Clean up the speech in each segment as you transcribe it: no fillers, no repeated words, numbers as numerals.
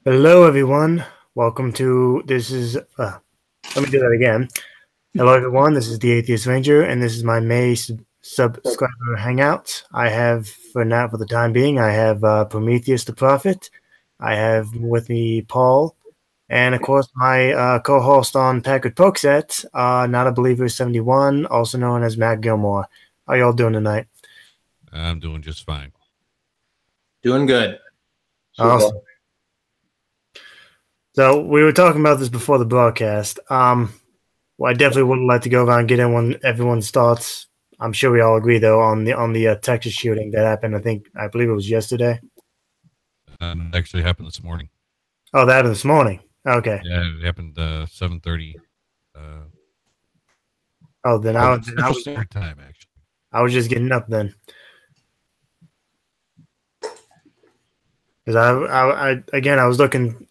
Hello, everyone. Welcome to this is. Let me do that again. Hello, everyone. This is the Atheist Ranger, and this is my May subscriber hangout. I have for now, for the time being, I have Prometheus the Prophet. I have with me Paul, and of course my co-host on Packard Pokeset, Not a Believer 71, also known as Matt Gilmore. How y'all doing tonight? I'm doing just fine. Doing good. Awesome. So we were talking about this before the broadcast. Well, I definitely would like to go around and get everyone's thoughts. I'm sure we all agree, though, on the Texas shooting that happened. I believe it was yesterday. It actually happened this morning. Oh, that happened this morning. Okay. Yeah, it happened 7:30. Oh, then I was Standard Time, actually. I was just getting up then. Because I was looking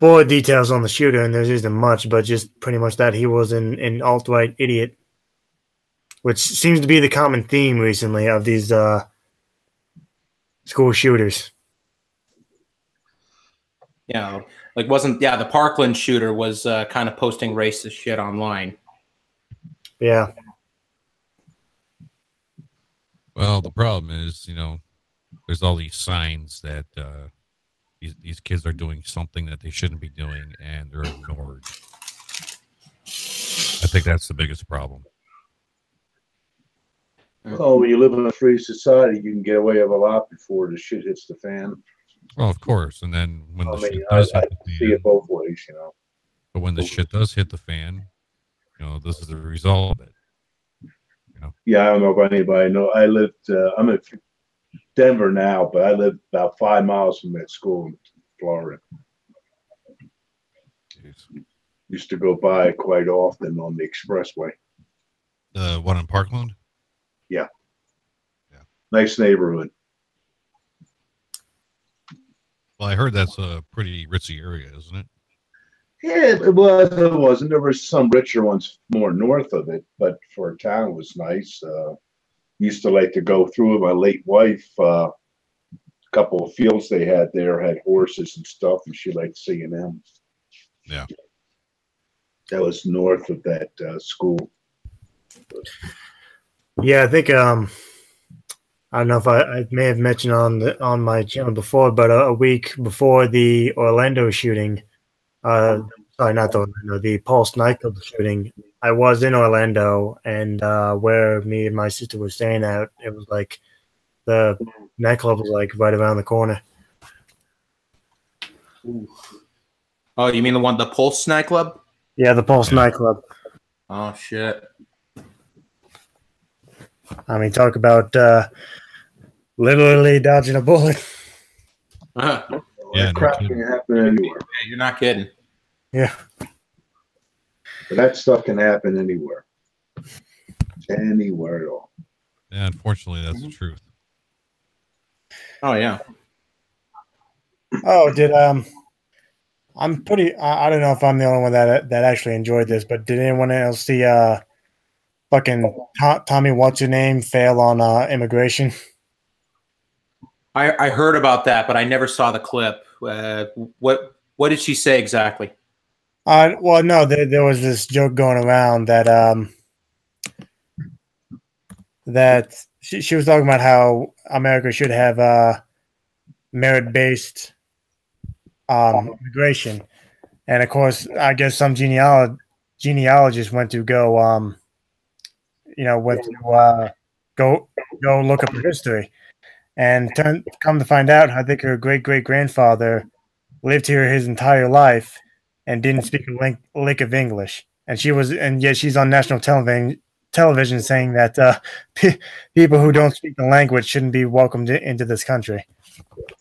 for details on the shooter, and there isn't much, but just pretty much that he was an alt-right idiot, which seems to be the common theme recently of these school shooters. Yeah, the Parkland shooter was kind of posting racist shit online. Yeah. Well, the problem is, there's all these signs that these kids are doing something that they shouldn't be doing, and they're ignored. I think that's the biggest problem. Oh, when you live in a free society, you can get away with a lot before the shit hits the fan. Well, of course, and then when the shit I does hit the see it both ways, But when the shit does hit the fan, this is the result of it. Yeah, I don't know if anybody know. I'm in Denver now, but I lived about 5 miles from that school in Florida. Jeez. Used to go by quite often on the expressway. The one in Parkland? Yeah. Nice neighborhood. Well, I heard that's a pretty ritzy area, isn't it? Yeah, it was. It wasn't. There were some richer ones more north of it, but for a town, it was nice. Used to like to go through it. My late wife, a couple of fields they had there had horses and stuff, and she liked seeing them. Yeah. That was north of that school. Yeah, I think I don't know if I may have mentioned on my channel before, but a week before the Orlando shooting, sorry, not the Orlando, the Pulse nightclub shooting, I was in Orlando, and where me and my sister were staying at, it was like the nightclub was like right around the corner. Ooh. Oh, you mean the Pulse nightclub? Yeah, the Pulse nightclub. Oh shit! I mean, talk about literally dodging a bullet. Yeah, That crap can happen anywhere. You're not kidding. Yeah. But that stuff can happen anywhere. Anywhere at all. Yeah, unfortunately, that's the truth. Oh, yeah. Oh, I'm pretty, I don't know if I'm the only one that actually enjoyed this, but did anyone else see fucking Tommy What's-Her-Name fail on immigration? I heard about that, but I never saw the clip. What did she say exactly? Well, no, there was this joke going around that she was talking about how America should have merit-based immigration, and of course, I guess some genealogists went to go, go look up her history, and come to find out, I think her great-great-grandfather lived here his entire life and didn't speak a lick of English, and yet she's on national television saying that people who don't speak the language shouldn't be welcomed into this country.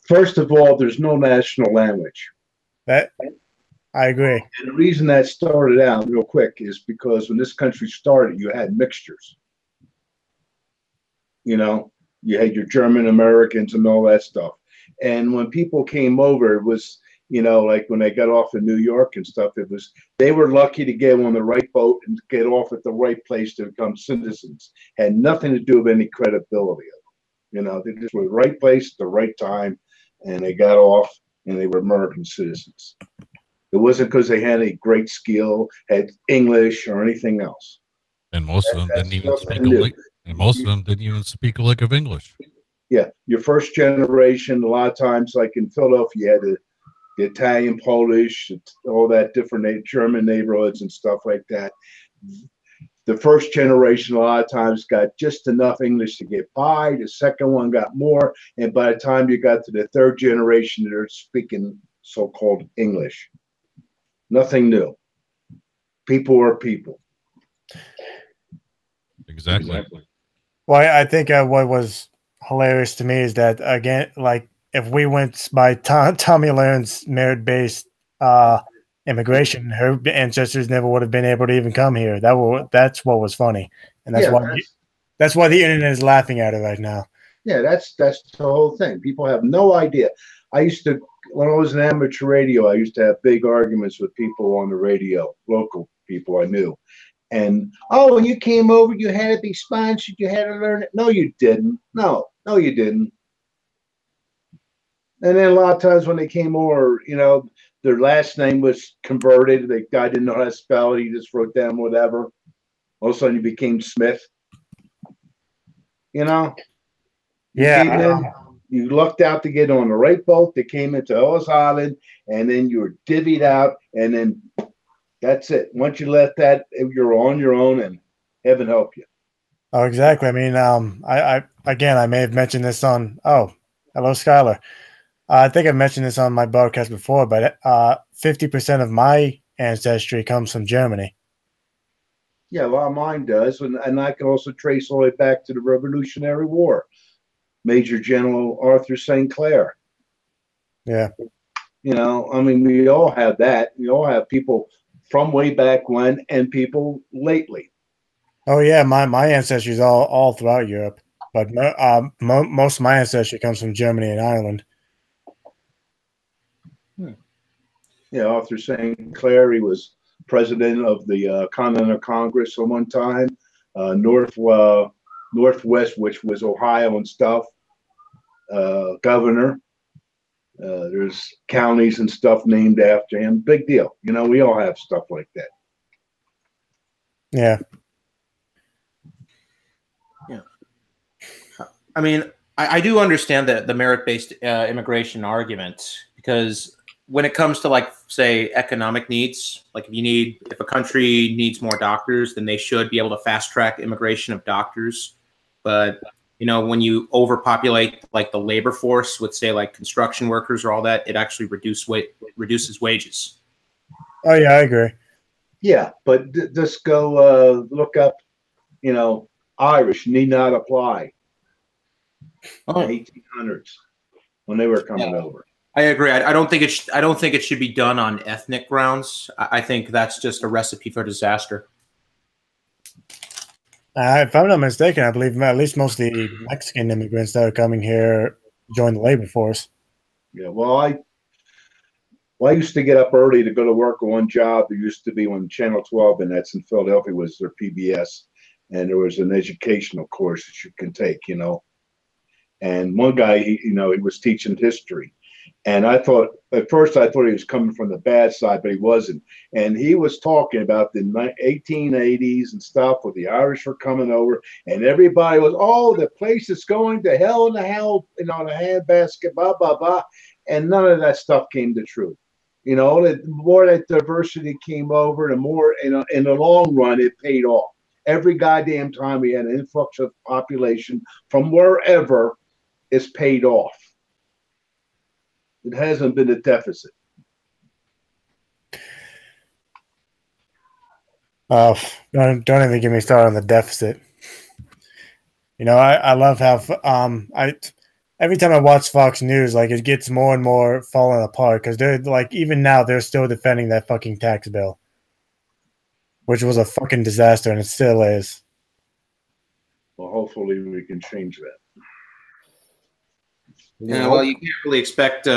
First of all, there's no national language. That I agree. And the reason that started out real quick is because when this country started, you had mixtures. You had your German Americans and all that stuff. And when people came over, it was, like when they got off in New York and stuff, they were lucky to get on the right boat and get off at the right place to become citizens. Had nothing to do with any credibility of them. They just were the right place at the right time, and they got off and they were American citizens. It wasn't because they had a great skill, had English or anything else. And most of them didn't even speak a lick. And most of them didn't even speak a lick of English. Yeah, your first generation, a lot of times, like in Philadelphia, you had the Italian, Polish, all that different German neighborhoods and stuff like that. The first generation, a lot of times, got just enough English to get by. The second one got more. And by the time you got to the third generation, they're speaking so-called English. Nothing new. People are people. Exactly. Well, I think what was hilarious to me is that, again, like, if we went by Tommy Learn's merit-based immigration, her ancestors never would have been able to even come here. That's what was funny, and that's why the internet is laughing at it right now. Yeah, that's the whole thing. People have no idea. I used to, when I was in amateur radio, I used to have big arguments with people on the radio, local people I knew. And, oh, when you came over, you had to be sponsored, you had to learn it. No, you didn't. No, you didn't. And then a lot of times when they came over, you know, their last name was converted. The guy didn't know how to spell it. He just wrote down whatever. All of a sudden, you became Smith. You know? Yeah. You lucked out to get on the right boat that came into Ellis Island, and then you were divvied out, and then that's it. Once you left that, you're on your own, and heaven help you. Oh, exactly. I mean, I may have mentioned this on. Oh, hello, Skylar. I think I've mentioned this on my broadcast before, but 50% of my ancestry comes from Germany. Yeah, a lot of mine does, and I can also trace all the way back to the Revolutionary War. Major General Arthur St. Clair. Yeah. You know, I mean, we all have that. We all have people from way back when and people lately. Oh, yeah, my ancestry is all throughout Europe, but most of my ancestry comes from Germany and Ireland. Yeah, Arthur St. Clair, he was president of the Continental Congress at one time, Northwest, which was Ohio and stuff, governor. There's counties and stuff named after him. Big deal. You know, we all have stuff like that. Yeah. Yeah. I mean, I do understand the merit-based immigration argument, because when it comes to, like, say, economic needs, like if a country needs more doctors, then they should be able to fast track immigration of doctors. But, you know, when you overpopulate, like, the labor force with, say, like, construction workers or all that, it actually reduces wages. Oh, yeah, I agree. Yeah, but just go look up, you know, Irish need not apply. Oh. 1800s when they were coming over. I agree. I don't think it should be done on ethnic grounds. I think that's just a recipe for disaster. If I'm not mistaken, I believe at least most of the Mexican immigrants that are coming here join the labor force. Yeah, well, I used to get up early to go to work on one job. There used to be on Channel 12, and that's in Philadelphia, was their PBS, and there was an educational course that you can take, you know. And one guy, he was teaching history. And at first I thought he was coming from the bad side, but he wasn't. And he was talking about the 1880s and stuff where the Irish were coming over, and everybody was, oh, the place is going to hell in the hell, you know, the handbasket, blah, blah, blah. And none of that stuff came to true. You know, the more that diversity came over, the more, in the long run, it paid off. Every goddamn time we had an influx of population from wherever, it's paid off. It hasn't been a deficit. Oh, don't even get me started on the deficit. You know, I love how every time I watch Fox News, like, it gets more and more falling apart, because they're like, even now they're still defending that fucking tax bill, which was a fucking disaster, and it still is. Well, hopefully we can change that. Yeah, well, you can't really expect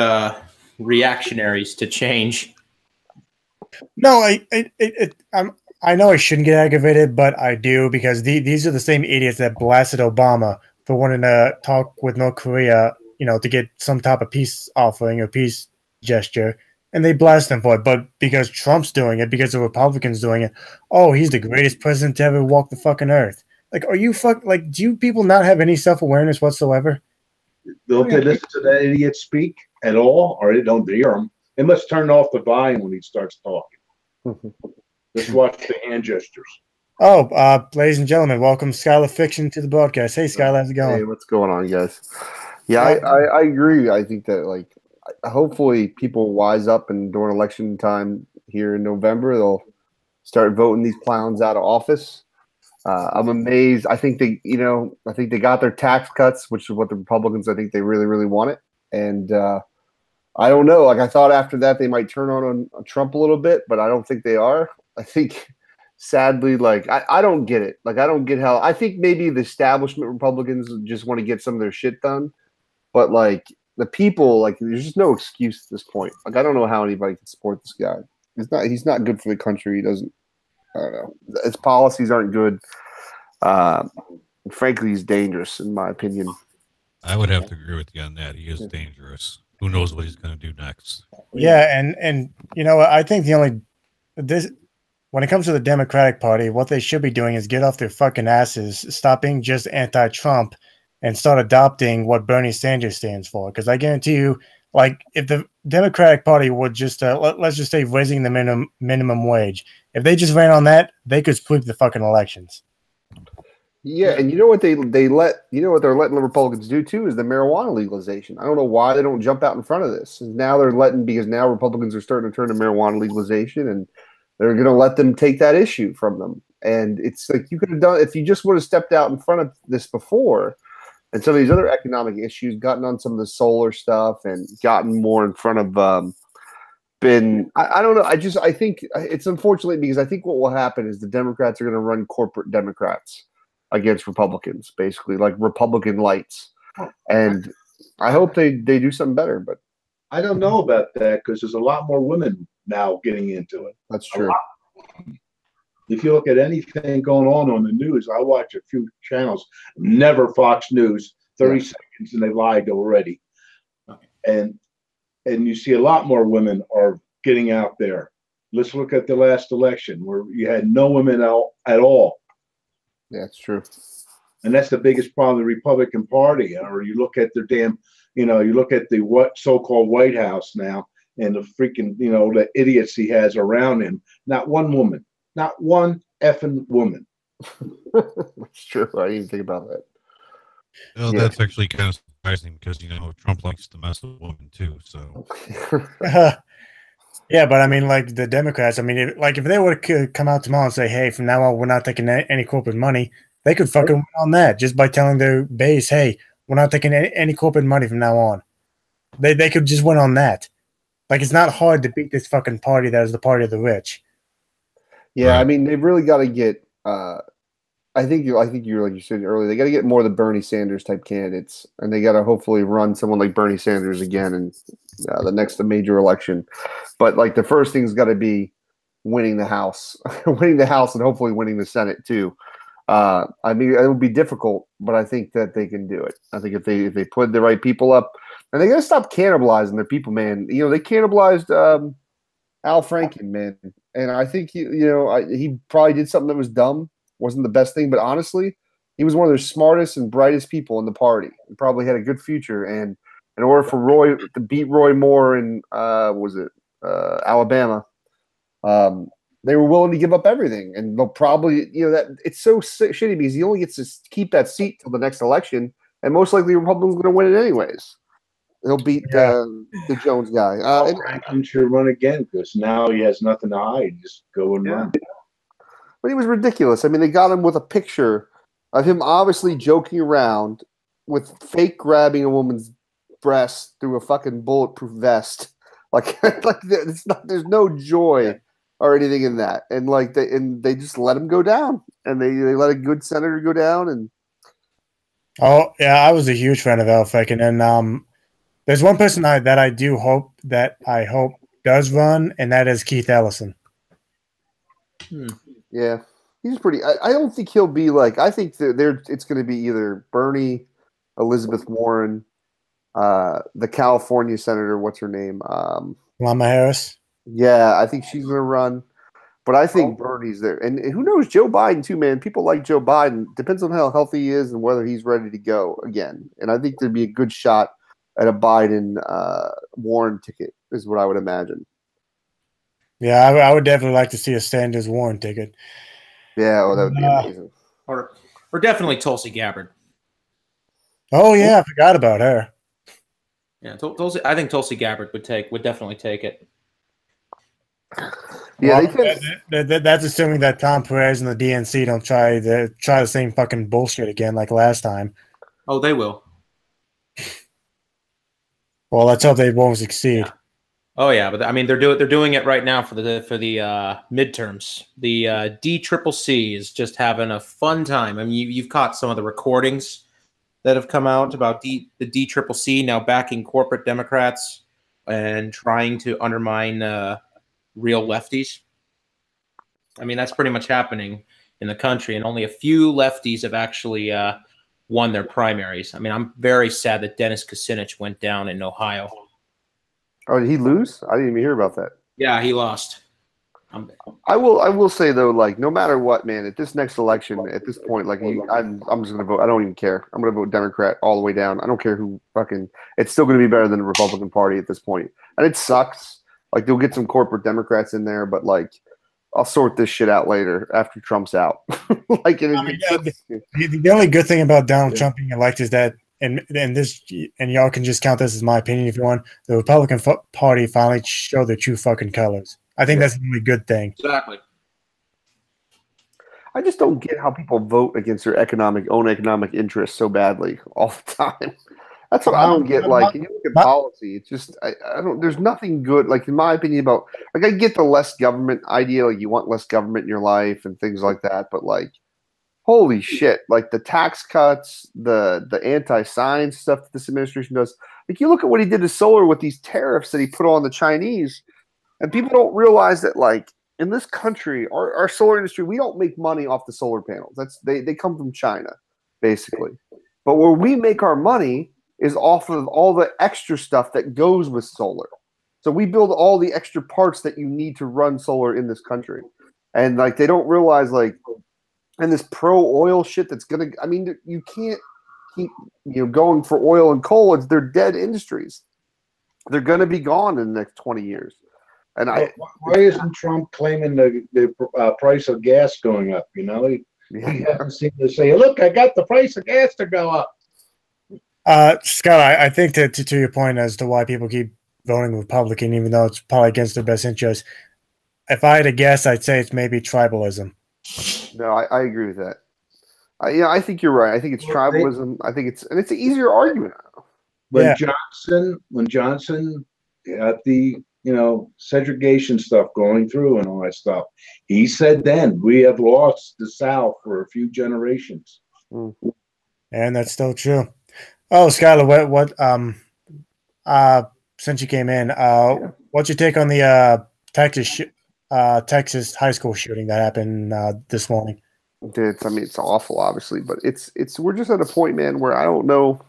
reactionaries to change. No, I know I shouldn't get aggravated, but I do, because these are the same idiots that blasted Obama for wanting to talk with North Korea, you know, to get some type of peace offering or peace gesture, and they blast him for it. But because Trump's doing it, because the Republicans doing it, oh, he's the greatest president to ever walk the fucking earth. Like, are you like? Do you people not have any self-awareness whatsoever? Don't they listen to that idiot speak at all, or they don't hear him? They must turn off the volume when he starts talking. Just watch the hand gestures. Oh, ladies and gentlemen, welcome Skylar Fiction to the broadcast. Hey, Skylar, how's it going? Hey, what's going on, guys? Yeah, I agree. I think that, like, hopefully people wise up, and during election time here in November, they'll start voting these clowns out of office. I'm amazed. I think they got their tax cuts, which is what the Republicans, I think they really, really wanted. And I don't know. Like, I thought after that they might turn on Trump a little bit, but I don't think they are. I think, sadly, like, I don't get it. Like, I don't get how. I think maybe the establishment Republicans just want to get some of their shit done. But, like, the people, like, there's just no excuse at this point. Like, I don't know how anybody can support this guy. He's not good for the country. He doesn't. I don't know. His policies aren't good. Frankly, he's dangerous, in my opinion. I would have to agree with you on that. He is dangerous. Who knows what he's going to do next? Yeah, and you know, I think when it comes to the Democratic Party, what they should be doing is get off their fucking asses, stop being just anti-Trump, and start adopting what Bernie Sanders stands for. Because I guarantee you, like, if the Democratic Party would just let's just say raising the minimum wage, if they just ran on that, they could sweep the fucking elections. Yeah, and you know what they're letting the Republicans do too is the marijuana legalization. I don't know why they don't jump out in front of this. And now because now Republicans are starting to turn to marijuana legalization, and they're going to let them take that issue from them. And it's like, you could have done, if you just would have stepped out in front of this before, and some of these other economic issues, gotten on some of the solar stuff, and gotten more in front of I don't know. I think it's unfortunate, because I think what will happen is the Democrats are going to run corporate Democrats against Republicans, basically, like Republican lights. And I hope they do something better, but I don't know about that, because there's a lot more women now getting into it. That's true. If you look at anything going on the news, I watch a few channels, never Fox News, 30 seconds, and they lied already. And you see a lot more women are getting out there. Let's look at the last election, where you had no women out at all. Yeah, it's true. And that's the biggest problem of the Republican Party. Or you look at their you look at the so-called White House now, and the freaking, the idiots he has around him. Not one woman. Not one effing woman. That's true. I didn't even think about that. Well, that's actually kind of surprising, because, Trump likes to mess with women too. So. Yeah, but I mean, like, the Democrats, I mean, if they would come out tomorrow and say, hey, from now on, we're not taking any corporate money, they could fucking win on that just by telling their base, hey, we're not taking any corporate money from now on. They could just win on that. Like, it's not hard to beat this fucking party that is the party of the rich. Yeah, right. I mean, they've really got to get I think you're like you said earlier, they got to get more of the Bernie Sanders type candidates, and they got to hopefully run someone like Bernie Sanders again in the next major election. But, like, the first thing's got to be winning the House, and hopefully winning the Senate too. I mean, it will be difficult, but I think that they can do it. I think if they put the right people up, and they got to stop cannibalizing their people, man. They cannibalized Al Franken, man, and I think he probably did something that was dumb. Wasn't the best thing, but honestly, he was one of the smartest and brightest people in the party, and probably had a good future. And in order for Roy to beat Roy Moore in Alabama, they were willing to give up everything. And they'll probably, that it's so shitty, because he only gets to keep that seat till the next election, and most likely the Republicans going to win it anyways. He'll beat the Jones guy. Franklin should run again, because now he has nothing to hide. Just go and run. But he was ridiculous. I mean, they got him with a picture of him obviously joking around with fake grabbing a woman's breast through a fucking bulletproof vest. Like there's no joy or anything in that. And they just let him go down, and they let a good senator go down. And oh yeah, I was a huge fan of Al Franken, and there's one person that I hope does run, and that is Keith Ellison. Yeah, he's pretty. I don't think he'll be like. I think that it's going to be either Bernie, Elizabeth Warren, the California senator, what's her name? Lama Harris. Yeah, I think she's going to run. But I think Bernie's there. And who knows, Joe Biden, too, man. People like Joe Biden. Depends on how healthy he is and whether he's ready to go again. And I think there'd be a good shot at a Biden Warren ticket, is what I would imagine. Yeah, I would definitely like to see a Sanders Warren ticket. Yeah, that would be amazing. Or definitely Tulsi Gabbard. Oh, yeah, I forgot about her. Yeah, Tulsi. I think Tulsi Gabbard would definitely take it. Yeah, well, that's assuming that Tom Perez and the DNC don't try the same fucking bullshit again like last time. Oh, they will. Well, let's hope they won't succeed. Yeah. Oh yeah, but I mean they're doing it right now for the midterms. The DCCC is just having a fun time. I mean you've caught some of the recordings that have come out about the DCCC now backing corporate Democrats and trying to undermine real lefties. I mean that's pretty much happening in the country, and only a few lefties have actually won their primaries. I mean I'm very sad that Dennis Kucinich went down in Ohio. Oh, did he lose? I didn't even hear about that. Yeah, he lost. I will say though, like no matter what, man, at this next election, at this point, like I'm just gonna vote. I don't even care. I'm gonna vote Democrat all the way down. I don't care who fucking. It's still gonna be better than the Republican Party at this point. And it sucks. Like they'll get some corporate Democrats in there, but like I'll sort this shit out later after Trump's out. Like the only good thing about Donald Trump being elected is that. And y'all can just count this as my opinion if you want. The Republican Party finally showed their true fucking colors. I think that's a really good thing. Exactly. I just don't get how people vote against their own economic interests so badly all the time. That's what I don't get. Like, you look at policy, it's just I don't. There's nothing good. Like in my opinion, about like I get the less government idea. Like you want less government in your life and things like that. But like. Holy shit, like the tax cuts, the anti-science stuff that this administration does. Like you look at what he did to solar with these tariffs that he put on the Chinese, and people don't realize that like in this country, our solar industry, we don't make money off the solar panels. They come from China, basically. But where we make our money is off of all the extra stuff that goes with solar. So we build all the extra parts that you need to run solar in this country. And like they don't realize like and this pro-oil shit that's going to – I mean, you can't keep going for oil and coal. They're dead industries. They're going to be gone in the next 20 years. And why isn't Trump claiming the price of gas going up? He hasn't seemed to say, look, I got the price of gas to go up. Scott, I think to your point as to why people keep voting Republican, even though it's probably against their best interest, if I had to guess, I'd say it's maybe tribalism. No, I agree with that. I think you're right. I think it's tribalism. I think it's an easier argument. When Johnson had the segregation stuff going through and all that stuff, he said then we have lost the South for a few generations. And that's still true. Oh, Skylar, what since you came in, what's your take on the Texas high school shooting that happened this morning? It's awful, obviously, but we're just at a point, man, where I don't know.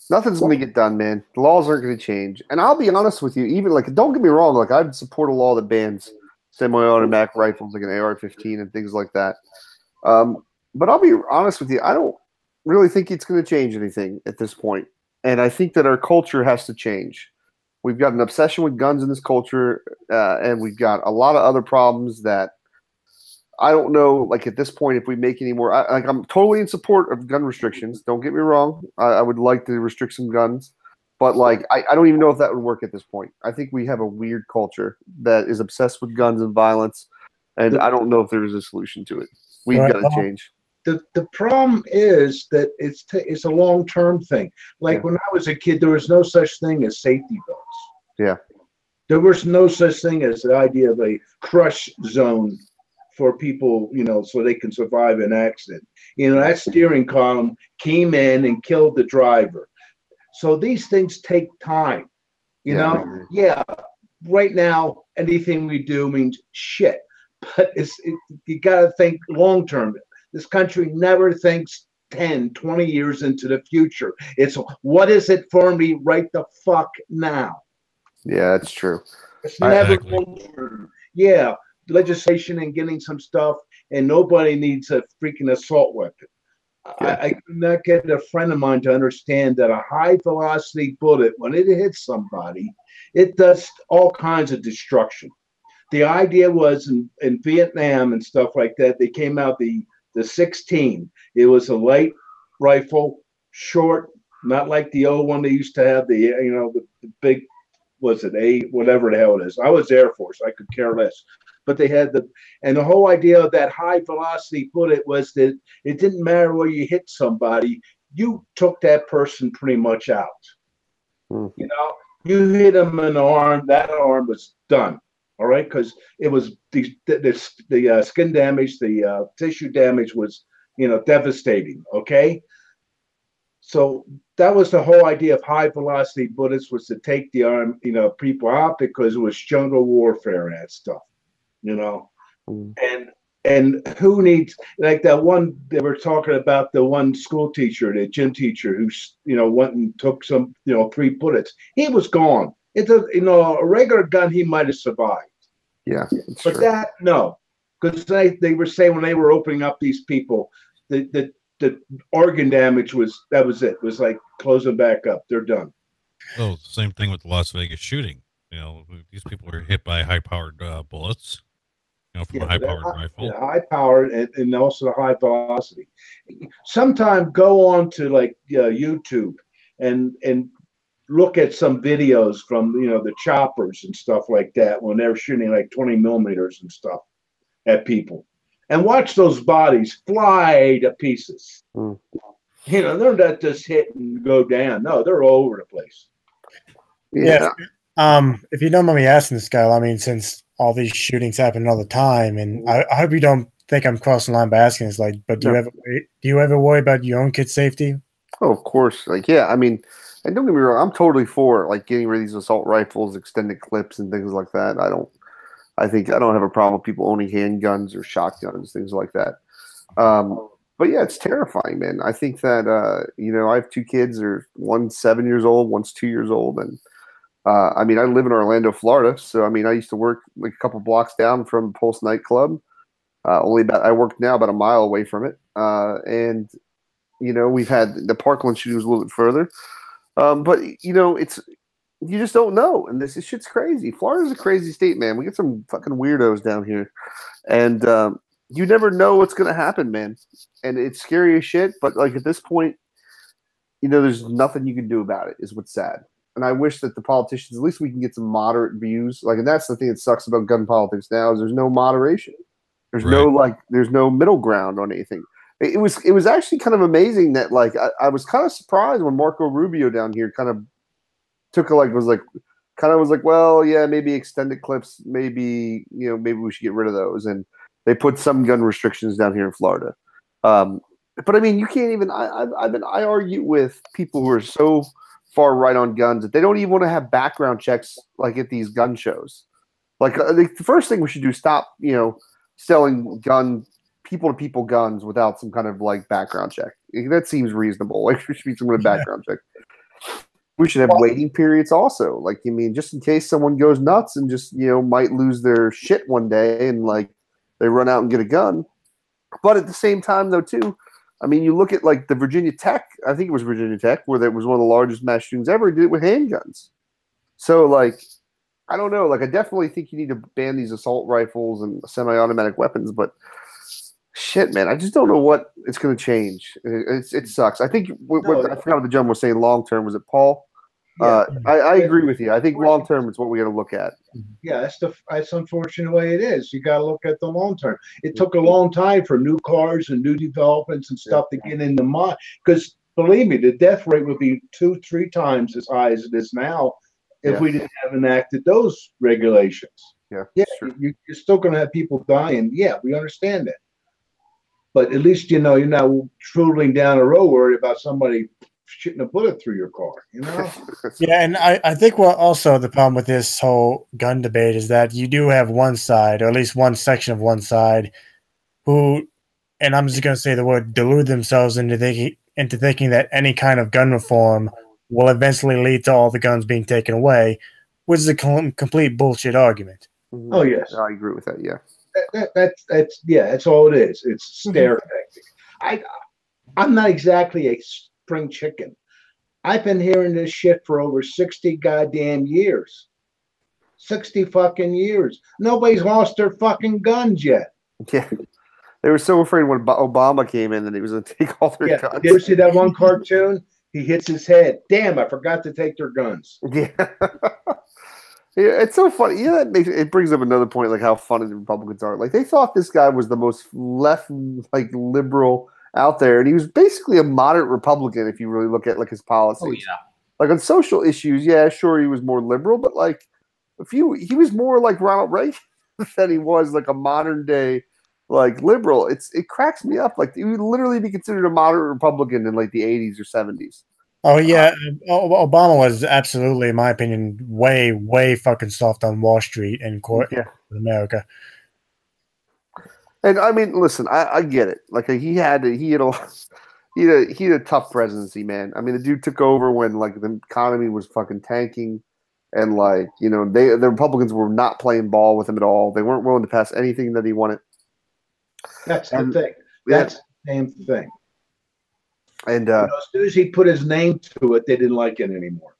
Nothing's going to get done, man. The laws aren't going to change. And I'll be honest with you, even like, don't get me wrong, like I'd support a law that bans semi-automatic rifles like an AR-15 and things like that. But I'll be honest with you, I don't really think it's going to change anything at this point. And I think that our culture has to change. We've got an obsession with guns in this culture, and we've got a lot of other problems that I don't know, like at this point, if we make any more. I'm totally in support of gun restrictions. Don't get me wrong. I would like to restrict some guns. But like, I don't even know if that would work at this point. I think we have a weird culture that is obsessed with guns and violence, and I don't know if there is a solution to it. We've got to change. The problem is that it's a long-term thing. Like when I was a kid, there was no such thing as safety belts. Yeah. There was no such thing as the idea of a crush zone for people, so they can survive an accident. That steering column came in and killed the driver. So these things take time. Right now, anything we do means shit. But you got to think long-term. This country never thinks 10, 20 years into the future. It's what is it for me right the fuck now? Yeah, that's true. It's never Exactly. going to. Yeah, legislation and getting some stuff, and nobody needs a freaking assault weapon. Yeah. I could not get a friend of mine to understand that a high velocity bullet, when it hits somebody, it does all kinds of destruction. The idea was in Vietnam and stuff like that, they came out the 16. It was a light rifle, short, not like the old one they used to have, the big, was it A, whatever the hell it is. I was Air Force, I could care less. But they had and the whole idea of that high velocity bullet was that it didn't matter where you hit somebody, you took that person pretty much out. You know, you hit them in the arm, that arm was done. All right, because it was the skin damage, the tissue damage was, devastating. Okay, so that was the whole idea of high velocity bullets, was to take the arm, people out, because it was jungle warfare and that stuff. And who needs, like that one they were talking about, the one school teacher, the gym teacher who went and took some 3 bullets. He was gone. It's a regular gun, he might have survived. Yeah, but true. That no, because they were saying when they were opening up these people, the organ damage was it. It was like closing back up. They're done. Oh, same thing with the Las Vegas shooting. These people were hit by high-powered bullets. From a high-powered rifle. Yeah, high-powered and also the high velocity. Sometime go on to like YouTube and look at some videos from the choppers and stuff like that when they're shooting like 20 millimeters and stuff at people, and watch those bodies fly to pieces. They're not just hit and go down. No, they're all over the place. Yeah. If you don't mind me asking this, Kyle, I mean, since all these shootings happen all the time, and I hope you don't think I'm crossing the line by asking this, but do you ever worry about your own kids' safety? Oh, of course. I mean, and don't get me wrong, I'm totally for getting rid of these assault rifles, extended clips, and things like that. I don't have a problem with people owning handguns or shotguns, things like that. But yeah, it's terrifying, man. I think that I have 2 kids. One's 7 years old, one's 2 years old, and I live in Orlando, Florida. So I used to work like a couple blocks down from Pulse nightclub. I work now about a mile away from it, and we've had the Parkland shooting was a little bit further. But you just don't know, and this shit's crazy. Florida's a crazy state, man. We get some fucking weirdos down here, and you never know what's gonna happen, man. And it's scary as shit. But at this point, there's nothing you can do about it. Is what's sad. And I wish that the politicians, at least we can get some moderate views. And that's the thing that sucks about gun politics now, is there's no moderation. There's there's no middle ground on anything. It was actually kind of amazing that I was kind of surprised when Marco Rubio down here kind of took was like, well, yeah, maybe extended clips, maybe we should get rid of those, and they put some gun restrictions down here in Florida. But I mean, you can't even. I argue with people who are so far right on guns that they don't even want to have background checks at these gun shows. The first thing we should do is stop selling people to people guns without some kind of background check. That seems reasonable. There should be some kind of background check. We should have waiting periods also. Just in case someone goes nuts and just might lose their shit one day and they run out and get a gun. But at the same time though too, you look at the Virginia Tech, I think it was Virginia Tech, where that was one of the largest mass shootings ever, did it with handguns. So I don't know. I definitely think you need to ban these assault rifles and semi-automatic weapons, but shit, man, I just don't know what it's going to change. It sucks. I think I forgot what the gentleman was saying. Long term, was it Paul? Yeah. I agree with you. I think long term is what we got to look at. Yeah, that's unfortunate way it is. You got to look at the long term. It took a long time for new cars and new developments and stuff to get in the mind. Because believe me, the death rate would be 2-3 times as high as it is now if we didn't have enacted those regulations. Yeah, sure. You're still going to have people dying. Yeah, we understand that. But at least you're not trundling down a road worried about somebody shooting a bullet through your car, Yeah, and I think what also the problem with this whole gun debate is that you do have one side, or at least one section of one side, who and I'm just going to say the word, delude themselves into thinking that any kind of gun reform will eventually lead to all the guns being taken away, which is a complete bullshit argument. Oh yes, I agree with that. Yeah, that's all it is. It's stare tactic. I'm not exactly a spring chicken. I've been hearing this shit for over 60 goddamn years. 60 fucking years. Nobody's lost their fucking guns yet. yeah. They were so afraid when Obama came in that he was going to take all their guns. You ever see that one cartoon? He hits his head. Damn, I forgot to take their guns. Yeah. Yeah, it's so funny. Yeah, it brings up another point, like how funny the Republicans are. Like they thought this guy was the most left, like liberal out there, and he was basically a moderate Republican if you really look at like his policies. Oh, yeah. Like on social issues, yeah, sure, he was more liberal, but like he was more like Ronald Reagan than he was like a modern day like liberal. It cracks me up. Like he would literally be considered a moderate Republican in like the 80s or 70s. Oh yeah, Obama was absolutely, in my opinion, way fucking soft on Wall Street and in America. And I mean, listen, I get it. Like he had a tough presidency, man. I mean, the dude took over when like the economy was fucking tanking, and like the Republicans were not playing ball with him at all. They weren't willing to pass anything that he wanted. That's the thing. That's the same thing. And as soon as he put his name to it, they didn't like it anymore.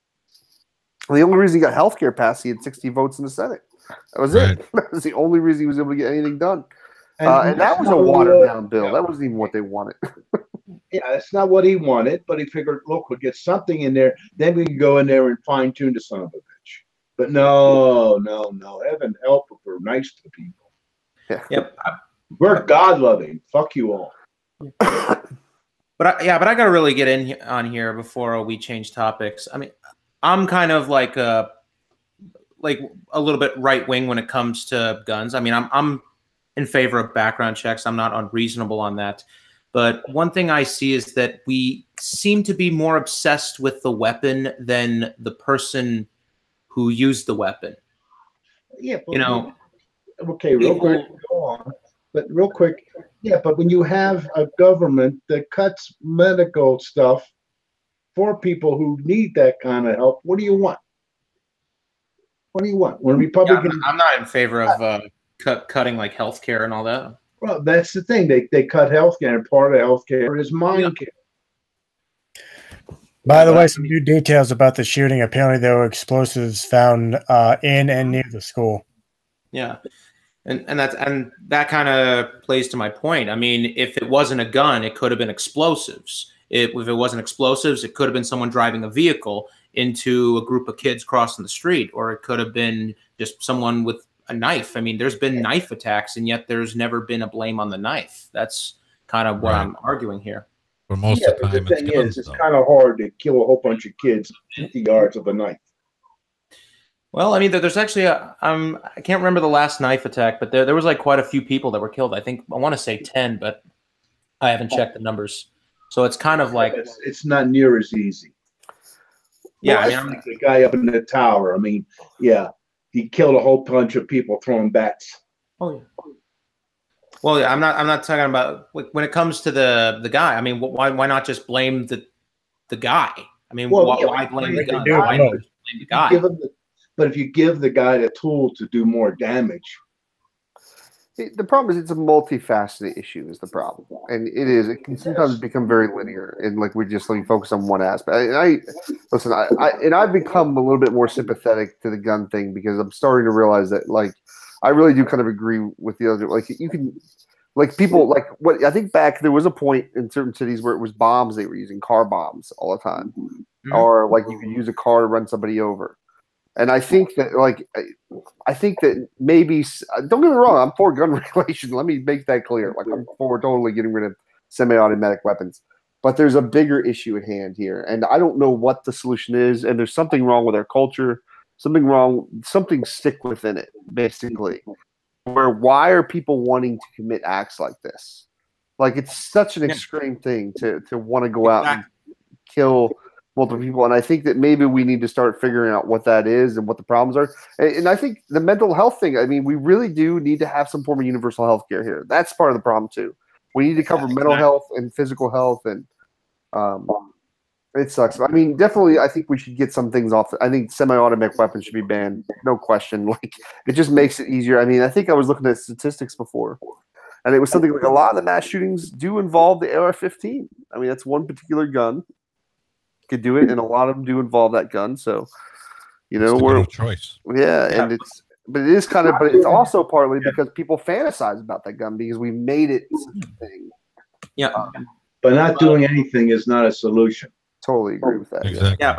The only reason he got health care passed, he had 60 votes in the Senate. That was it. That was the only reason he was able to get anything done. And that was a watered-down bill. That wasn't even what they wanted. Yeah, that's not what he wanted, but he figured, look, we'll get something in there, then we can go in there and fine-tune the son of a bitch. But no. Heaven help if we're nice to people. Yeah. Yep. We're God-loving. Fuck you all. But I got to really get on here before we change topics. I mean, I'm kind of like a little bit right wing when it comes to guns. I mean, I'm in favor of background checks. I'm not unreasonable on that. But one thing I see is that we seem to be more obsessed with the weapon than the person who used the weapon. Yeah, but, okay, real quick, go on. But real quick, but when you have a government that cuts medical stuff for people who need that kind of help, what do you want? What do you want? When Republicans, I'm not in favor of cutting like healthcare and all that. Well, that's the thing. They cut healthcare, and part of healthcare is mind care. By the way, some new details about the shooting. Apparently, there were explosives found in and near the school. Yeah. And that kind of plays to my point. I mean, if it wasn't a gun, it could have been explosives. If it wasn't explosives, it could have been someone driving a vehicle into a group of kids crossing the street, or it could have been just someone with a knife. I mean, there's been knife attacks, and yet there's never been a blame on the knife. That's kind of what I'm arguing here. For most of the time, the thing is, it's kind of hard to kill a whole bunch of kids 50 yards of a knife. Well, I mean, there's actually I can't remember the last knife attack, but there was like quite a few people that were killed. I want to say 10, but I haven't checked the numbers. So it's kind of like it's not near as easy. Yeah, well, I mean, the guy up in the tower. I mean, he killed a whole bunch of people throwing bats. Oh yeah. Well, yeah, I'm not talking about when it comes to the guy. I mean, why not just blame the guy? I mean, why blame the gun? Why not just blame the guy? But if you give the guy the tool to do more damage. The problem is it's a multifaceted issue is the problem. And it can sometimes become very linear and like we just focus on one aspect. I've become a little bit more sympathetic to the gun thing because I'm starting to realize that like I really do kind of agree with the other. Like you can like people like what I think back there was a point in certain cities where it was bombs they were using, car bombs all the time. Mm-hmm. Or like you could use a car to run somebody over. And I think that, maybe, don't get me wrong, I'm for gun regulation. Let me make that clear. Like, I'm for totally getting rid of semi-automatic weapons. But there's a bigger issue at hand here. And I don't know what the solution is. And there's something wrong with our culture, something sick within it, basically. Why are people wanting to commit acts like this? Like, it's such an extreme thing to want to go out and kill multiple people, and I think that maybe we need to start figuring out what that is and what the problems are. And I think the mental health thing, I mean, we really do need to have some form of universal health care here. That's part of the problem too. We need to cover mental health and physical health, and it sucks. I mean, definitely, I think we should get some things off. I think semi-automatic weapons should be banned, no question. Like, it just makes it easier. I mean, I think I was looking at statistics before, and it was something like a lot of the mass shootings do involve the AR-15. I mean, that's one particular gun. Could do it, and a lot of them do involve that gun. So, we're no choice. Yeah, and but it's also partly because people fantasize about that gun because we made it such a thing. Yeah, but not doing anything is not a solution. Totally agree with that. Exactly. Yeah,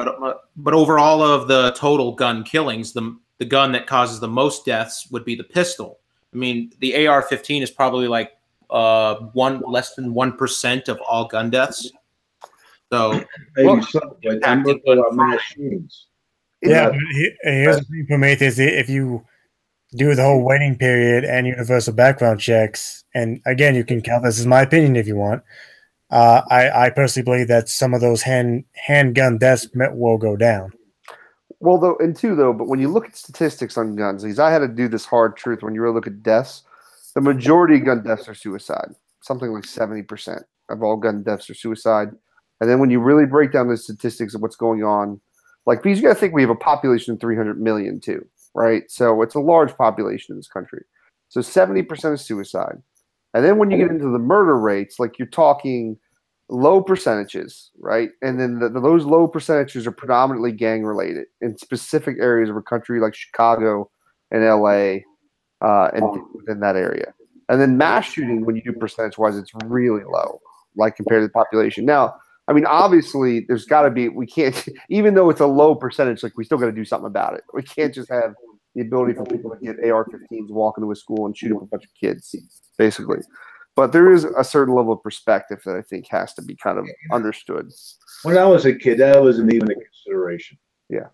but overall of the total gun killings, the gun that causes the most deaths would be the pistol. I mean, the AR-15 is probably like less than 1% of all gun deaths. So Maybe so, but I'm looking at mass shootings. Yeah, but here's the thing for me is if you do the whole waiting period and universal background checks, and again, you can count this as my opinion if you want. I personally believe that some of those handgun deaths will go down. Well, but when you look at statistics on guns, because I had to do this hard truth when you really look at deaths, the majority of gun deaths are suicide. Something like 70% of all gun deaths are suicide. And then when you really break down the statistics of what's going on, like, because you got to think we have a population of 300 million too, right? So it's a large population in this country. So 70% is suicide. And then when you get into the murder rates, like, you're talking low percentages, right? And then those low percentages are predominantly gang related in specific areas of a country like Chicago and LA and within that area. And then mass shooting, when you do percentage wise, it's really low, like, compared to the population. Now, I mean, obviously, there's got to be, we can't, even though it's a low percentage, like, we still got to do something about it. We can't just have the ability for people to get AR-15s, walk into a school and shoot up a bunch of kids, basically. But there is a certain level of perspective that I think has to be kind of understood. When I was a kid, that wasn't even a consideration. Yeah.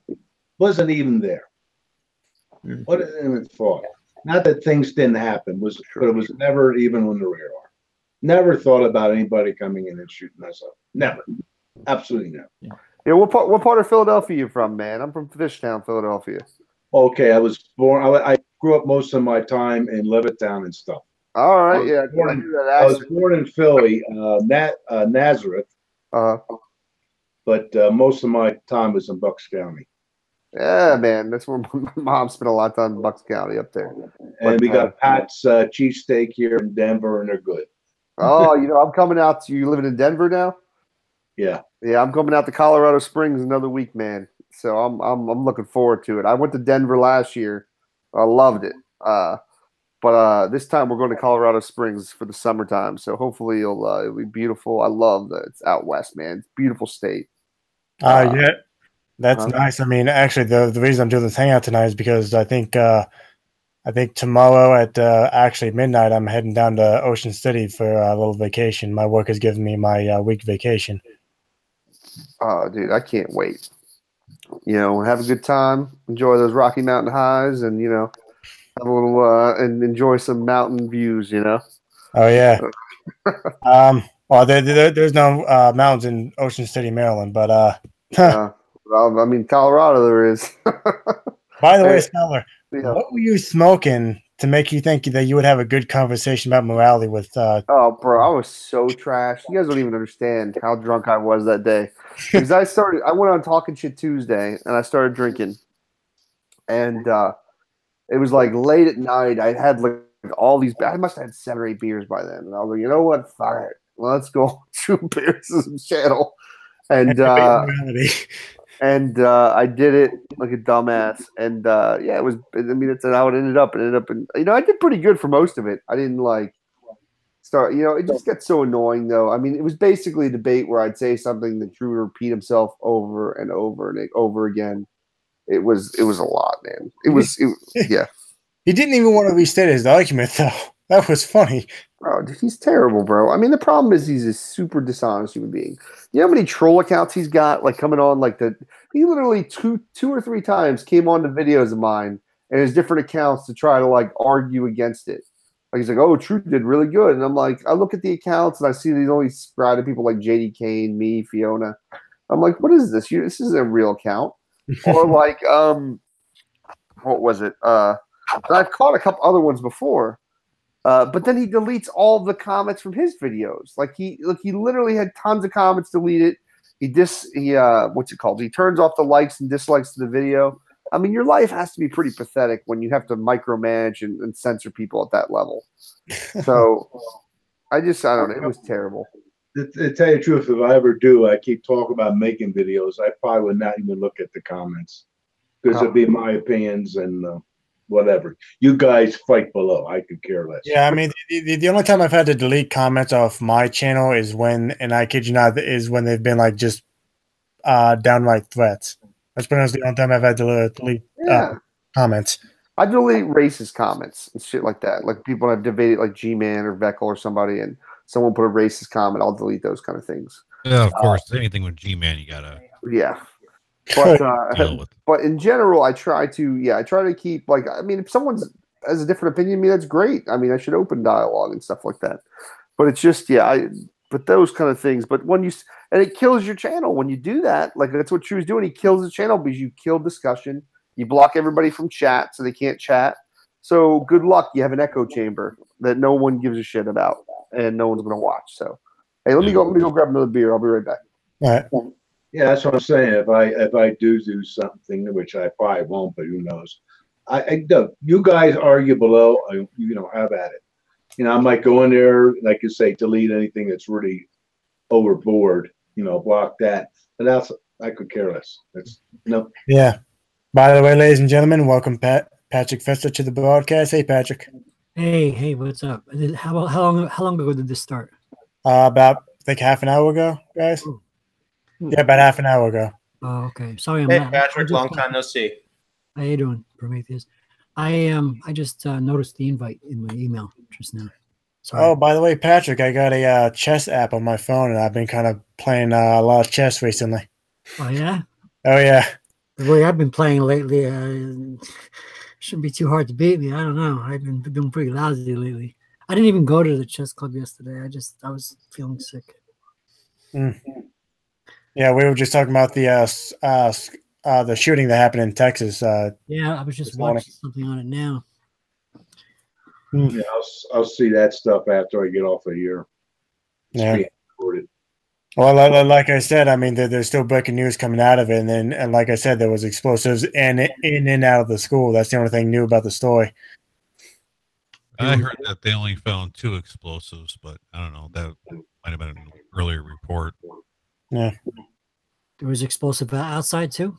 Wasn't even there. Wasn't even thought. Not that things didn't happen, but it was never even on the radar. Never thought about anybody coming in and shooting us up. Never. Absolutely never. Yeah, what part of Philadelphia are you from, man? I'm from Fishtown, Philadelphia. Okay, I was born. I grew up most of my time in Levittown and stuff. All right, I was born in Philly, Nazareth, but most of my time was in Bucks County. Yeah, man, that's where my mom spent a lot of time in Bucks County up there. And we got Pat's cheesesteak here in Denver, and they're good. Oh, I'm coming out to you. Living in Denver now? Yeah. Yeah, I'm coming out to Colorado Springs another week, man. So I'm looking forward to it. I went to Denver last year. I loved it. But this time we're going to Colorado Springs for the summertime. So hopefully it'll be beautiful. I love that it's out west, man. It's a beautiful state. Yeah, that's nice. I mean, actually, the reason I'm doing this hangout tonight is because I think tomorrow at actually midnight I'm heading down to Ocean City for a little vacation. My work has given me my week vacation. Oh, dude, I can't wait. Have a good time, enjoy those Rocky Mountain highs, and have a little and enjoy some mountain views. Oh yeah. Well, there's no mountains in Ocean City, Maryland, but well, I mean, Colorado there is. By the way, Scholar, what were you smoking to make you think that you would have a good conversation about morality with? Oh, bro, I was so trash. You guys don't even understand how drunk I was that day. Because I went on Talking Shit Tuesday, and I started drinking. And it was like late at night. I had like all these. I must have had 7 or 8 beers by then. And I was like, you know what? Fuck it. Let's go 2 beers to some channel. And I did it like a dumbass. And yeah, it was. I mean, it's how it ended up. It ended up, and I did pretty good for most of it. I didn't start. It just gets so annoying though. I mean, it was basically a debate where I'd say something that Drew would repeat himself over and over and over again. It was a lot, man. It was yeah. He didn't even want to restate his argument though. That was funny. Oh, he's terrible, bro. I mean, the problem is he's a super dishonest human being. You know how many troll accounts he's got, like coming on, he literally two or three times came on to videos of mine and his different accounts to try to argue against it. Like he's like, oh, Truth did really good, and I'm like, I look at the accounts and I see these only subscribe to people like JD Kane, me, Fiona. I'm like, what is this? This isn't a real account. Or what was it? I've caught a couple other ones before. But then he deletes all the comments from his videos. Like he literally had tons of comments deleted. He what's it called? He turns off the likes and dislikes to the video. I mean, your life has to be pretty pathetic when you have to micromanage and censor people at that level. So I don't know. It was terrible. To tell you the truth, if I ever do, I keep talking about making videos. I probably would not even look at the comments because it'd be my opinions and whatever. You guys fight below. I could care less. Yeah, I mean, the only time I've had to delete comments off my channel is when, and I kid you not, is when they've been like just downright threats. That's pretty much the only time I've had to delete comments. I delete racist comments and shit like that. Like people have debated like G-Man or Veckel or somebody, and someone put a racist comment, I'll delete those kind of things. Yeah, of course. Anything with G-Man, you gotta. Yeah. But in general, I try to keep like, I mean, if someone has a different opinion than me, that's great. I mean, I should open dialogue and stuff like that. But it's just, but those kind of things. But when and it kills your channel when you do that. Like that's what Drew's doing. He kills the channel because you kill discussion. You block everybody from chat so they can't chat. So good luck. You have an echo chamber that no one gives a shit about and no one's going to watch. So, hey, let me go grab another beer. I'll be right back. All right. Yeah, that's what I'm saying. If I do something, which I probably won't, but who knows? You guys argue below. Have at it. I might go in there, like you say, delete anything that's really overboard. Block that. But I could care less. Yeah. By the way, ladies and gentlemen, welcome Patrick Fester to the broadcast. Hey, Patrick. Hey, what's up? How long ago did this start? About I think half an hour ago, guys. Yeah, about half an hour ago. Oh, okay. Sorry, I'm Hey, not. Patrick, long time no see. How you doing, Prometheus? I just noticed the invite in my email just now. Sorry. Oh, by the way, Patrick, I got a chess app on my phone, and I've been kind of playing a lot of chess recently. Oh yeah. Oh yeah. The way I've been playing lately, shouldn't be too hard to beat me. I don't know. I've been doing pretty lousy lately. I didn't even go to the chess club yesterday. I was feeling sick. Yeah, we were just talking about the shooting that happened in Texas. Yeah, I was just watching something on it now. Yeah, I'll see that stuff after I get off of here. Yeah. Well, like I said, I mean, there's still breaking news coming out of it, and like I said, there was explosives in and out of the school. That's the only thing new about the story. I heard that they only found 2 explosives, but I don't know. That might have been an earlier report. Yeah. There was explosive outside too?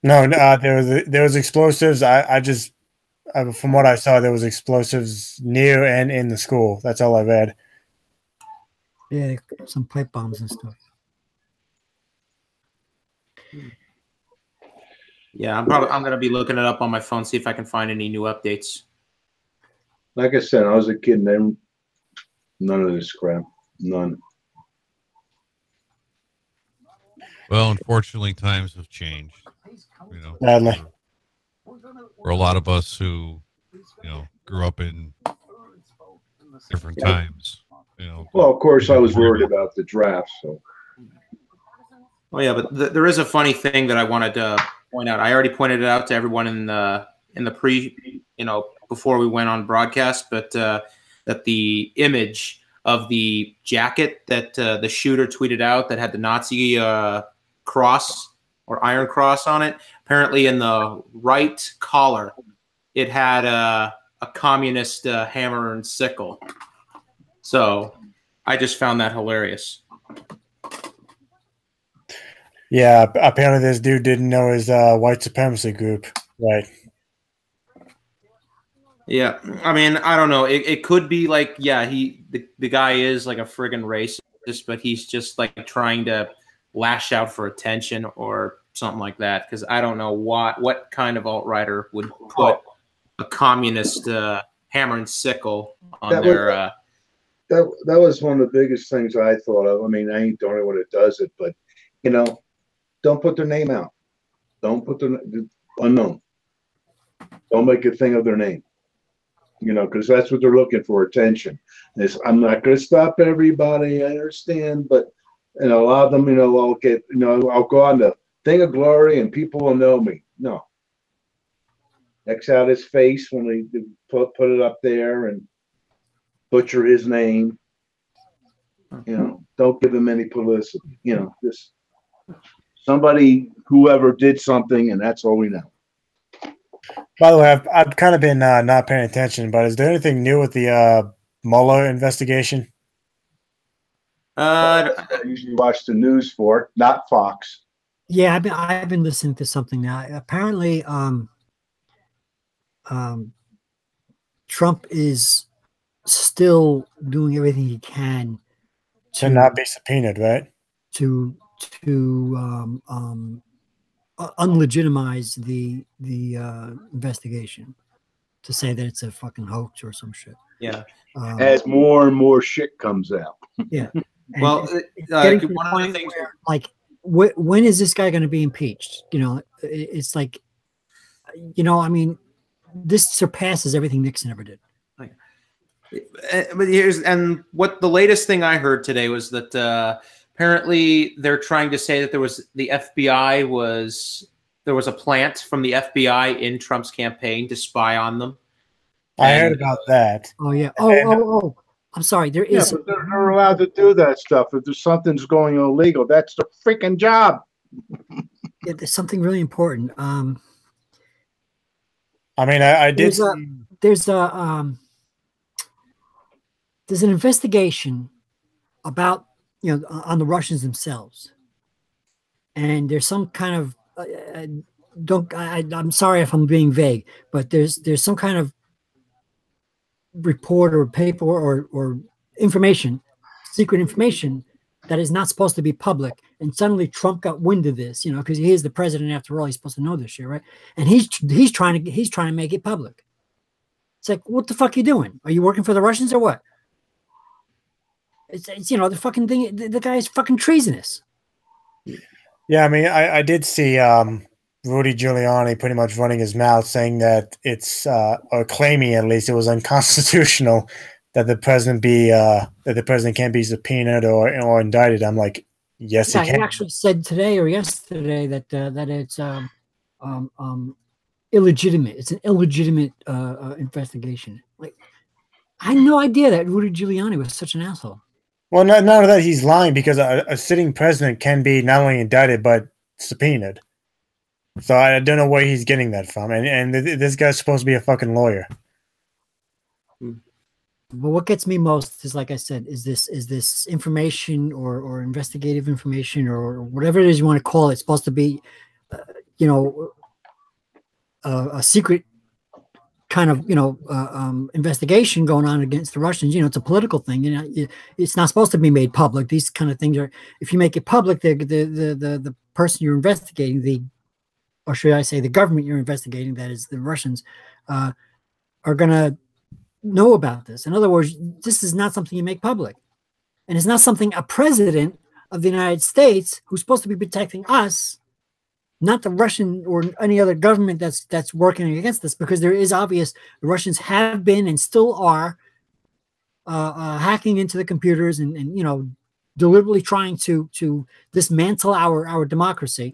No, there was explosives. I just from what I saw, there was explosives near and in the school. That's all I read. Yeah, some pipe bombs and stuff. Yeah, I'm going to be looking it up on my phone, see if I can find any new updates. Like I said, I was a kid, and none of this crap, none. Well, unfortunately, times have changed. Sadly. For a lot of us who, grew up in different times. Well, of course, I was worried about the draft. So. Oh yeah, but there is a funny thing that I wanted to point out. I already pointed it out to everyone in the before we went on broadcast, but that the image of the jacket that the shooter tweeted out that had the Nazi cross or iron cross on it, apparently in the right collar, it had a communist hammer and sickle. So I just found that hilarious. Yeah, apparently this dude didn't know his white supremacy group. Right. Yeah, I mean, I don't know. It could be like, yeah, the guy is like a friggin' racist, but he's just like trying to lash out for attention or something like that. Because I don't know what kind of alt-righter would put a communist hammer and sickle on their. That was one of the biggest things I thought of. I mean, I ain't doing it when it does it, but don't put their name out. Don't put their unknown. Don't make a thing of their name. Because that's what they're looking for, attention. I'm not going to stop everybody. I understand, but a lot of them, I'll get, I'll go on the thing of glory and people will know me. No. X out his face when they put it up there, and butcher his name. You know, don't give him any publicity. You know, just somebody, whoever did something, and that's all we know. By the way, I've kind of been not paying attention, but is there anything new with the Mueller investigation? I usually watch the news for it, not Fox. Yeah, I've been listening to something now. Apparently, Trump is still doing everything he can to not be subpoenaed, right? To unlegitimize the investigation, to say that it's a fucking hoax or some shit. Yeah. As more and more shit comes out. Yeah. And well, one of the things where, like, when is this guy going to be impeached? You know, it's like, you know, I mean, this surpasses everything Nixon ever did. But what the latest thing I heard today was that apparently they're trying to say that there was a plant from the FBI in Trump's campaign to spy on them. I heard about that. Oh yeah. Oh. I'm sorry. There is. Yeah, but they're allowed to do that stuff. If there's something's going illegal, that's their freaking job. Yeah, there's something really important. I mean, I did. There's an investigation about, you know, on the Russians themselves, and there's some kind of I'm sorry if I'm being vague, but there's some kind of report or paper or information, secret information, that is not supposed to be public. And suddenly Trump got wind of this, you know, because he is the president after all. He's supposed to know this shit, right? And he's trying to make it public. It's like, what the fuck are you doing? Are you working for the Russians or what? It's you know, the fucking thing. The guy is fucking treasonous. Yeah, I mean, I did see Rudy Giuliani pretty much running his mouth, saying that it's or claiming at least it was unconstitutional that the president can't be subpoenaed or indicted. I'm like, yes, yeah, he can. He actually said today or yesterday that it's illegitimate. It's an illegitimate investigation. Like, I had no idea that Rudy Giuliani was such an asshole. Well, not only that, he's lying, because a sitting president can be not only indicted but subpoenaed. So I don't know where he's getting that from. And this guy's supposed to be a fucking lawyer. But what gets me most is, like I said, is this information or investigative information or whatever it is you want to call it. It's supposed to be, you know, a secret kind of, you know, investigation going on against the Russians. You know, it's a political thing. You know, it's not supposed to be made public. These kind of things are, if you make it public, the person you're investigating, or should I say the government you're investigating, that is the Russians, are going to know about this. In other words, this is not something you make public. And it's not something a president of the United States, who's supposed to be protecting us, not the Russian or any other government that's working against us, because there is obvious the Russians have been and still are hacking into the computers and you know, deliberately trying to dismantle our democracy.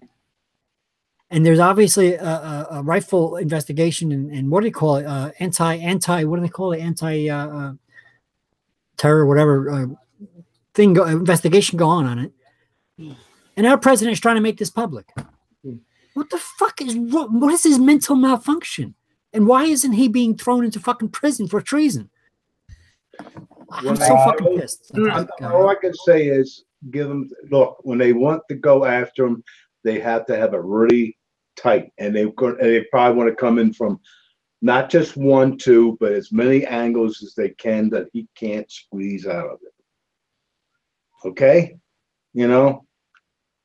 And there's obviously a rightful investigation and what do you call it? Anti what do they call it? Terror, whatever investigation going on it. And our president is trying to make this public. What the fuck is wrong? What is his mental malfunction? And why isn't he being thrown into fucking prison for treason? I'm so fucking pissed. All I can say is give them, look, when they want to go after him, they have to have it really tight. And they probably want to come in from not just 1, 2, but as many angles as they can that he can't squeeze out of it. Okay? You know?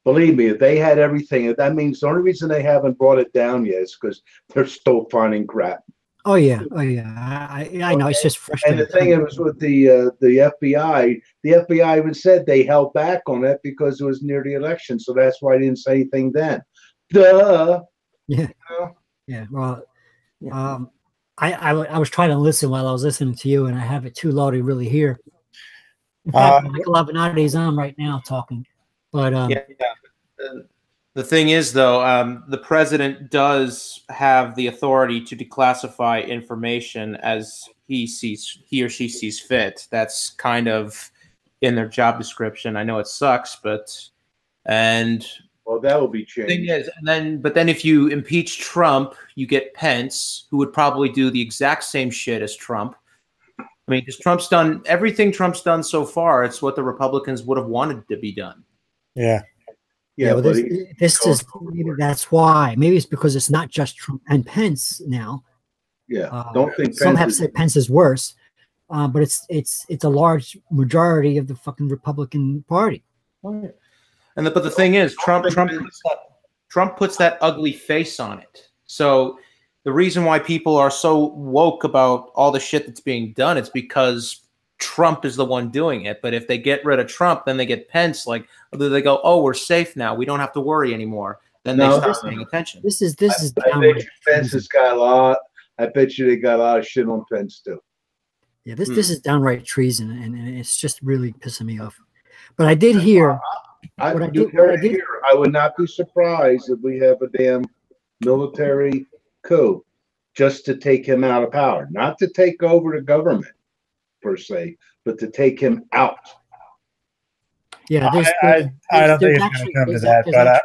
Believe me, if they had everything, that means the only reason they haven't brought it down yet is because they're still finding crap. Oh yeah, I know. It's just frustrating. And the thing is with the FBI, the FBI even said they held back on it because it was near the election, so that's why I didn't say anything then. Duh. Yeah. You know? Yeah. Well, I was trying to listen while I was listening to you, and I have it too low to really hear. In fact, Michael Avenatti is on right now talking. But The thing is, though, the president does have the authority to declassify information as he or she sees fit. That's kind of in their job description. I know it sucks, and Well, that will be the thing changed. is, but then if you impeach Trump, you get Pence, who would probably do the exact same shit as Trump. I mean, because Trump's done everything Trump's done so far. It's what the Republicans would have wanted to be done. Yeah. Yeah, but well, this is maybe that's why. Maybe it's because it's not just Trump and Pence now. don't think Some Pence have is- said Pence is worse, but it's a large majority of the fucking Republican Party. But the thing is, Trump puts that ugly face on it. So the reason why people are so woke about all the shit that's being done, it's because Trump is the one doing it. But if they get rid of Trump, then they get Pence. Like they go, oh, we're safe now. We don't have to worry anymore. Then they start paying attention. This is I bet downright you Pence has got a lot. I bet you they got a lot of shit on Pence too. Yeah, this is downright treason, and it's just really pissing me off. But I did hear. I would not be surprised if we have a damn military coup just to take him out of power, not to take over the government per se, but to take him out. Yeah, I don't think it's going to come to that,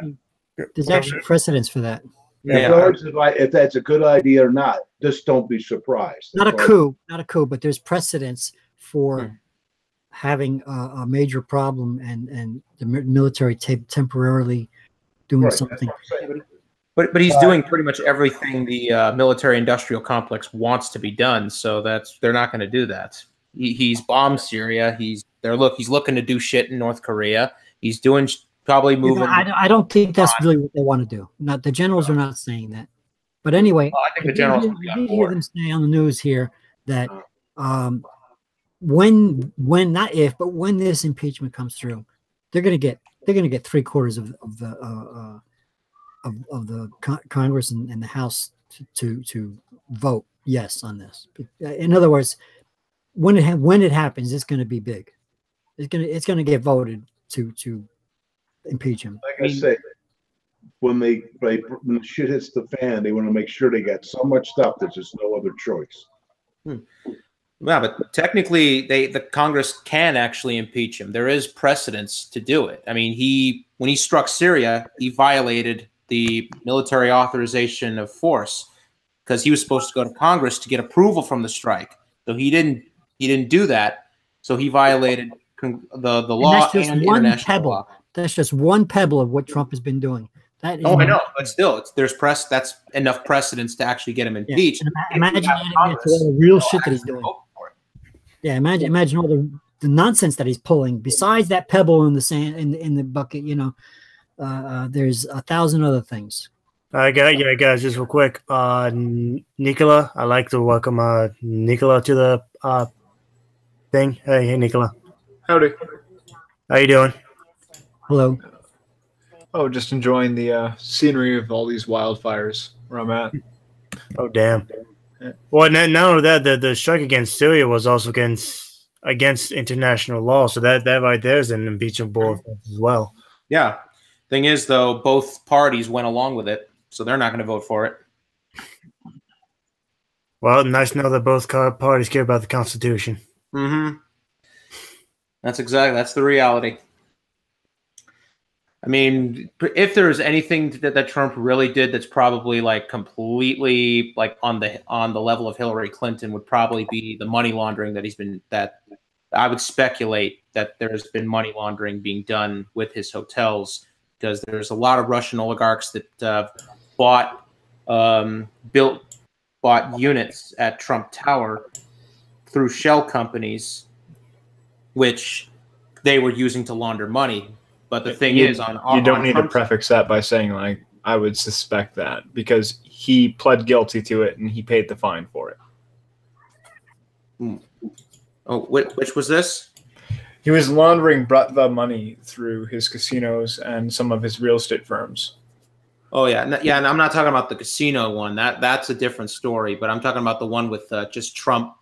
but there's actually precedence for that. Regardless if that's a good idea or not, just don't be surprised. Not a coup, but there's precedence for having a major problem and the military temporarily doing something. But he's doing pretty much everything the military-industrial complex wants to be done. So they're not going to do that. He's bombed Syria. He's looking to do shit in North Korea. He's doing probably moving. I don't think that's really what they want to do. Not the generals are not saying that. But anyway, I think the generals I did hear them say on the news here that when not if, but when this impeachment comes through, they're going to get 3/4 of the Congress and the House to vote yes on this. In other words, when it happens, it's going to be big. It's going to get voted to impeach him. Like I say, when the shit hits the fan, they want to make sure they got so much stuff that there's no other choice. Yeah, but technically, the Congress can actually impeach him. There is precedence to do it. I mean, when he struck Syria, he violated the military authorization of force because he was supposed to go to Congress to get approval from the strike. So he didn't do that. So he violated the law and international law. That's just one pebble of what Trump has been doing. I know, but still, that's enough precedence to actually get him impeached. Yeah. Imagine all the real shit that he's doing. Yeah, imagine all the nonsense that he's pulling. Besides that pebble in the sand in the bucket, there's 1,000 other things. Guys, just real quick. Nicola, I'd like to welcome Nicola to the thing. Hey, Nicola. Howdy. How you doing? Hello. Oh, just enjoying the scenery of all these wildfires where I'm at. Oh, damn. Well, not only that, the strike against Syria was also against international law, so that right there is an impeachable offense as well. Yeah. Thing is, though, both parties went along with it, so they're not going to vote for it. Well, nice to know that both parties care about the Constitution. Mm-hmm. That's the reality. I mean, if there's anything that Trump really did that's probably like completely like on the level of Hillary Clinton would probably be the money laundering that I would speculate that there's been money laundering being done with his hotels, because there's a lot of Russian oligarchs that bought units at Trump Tower through shell companies, which they were using to launder money. But the thing is, you don't need to prefix that by saying, like, I would suspect that, because he pled guilty to it and he paid the fine for it. Oh, which was this? He was laundering Bratva money through his casinos and some of his real estate firms. Oh, yeah. And I'm not talking about the casino one. That's a different story. But I'm talking about the one with just Trump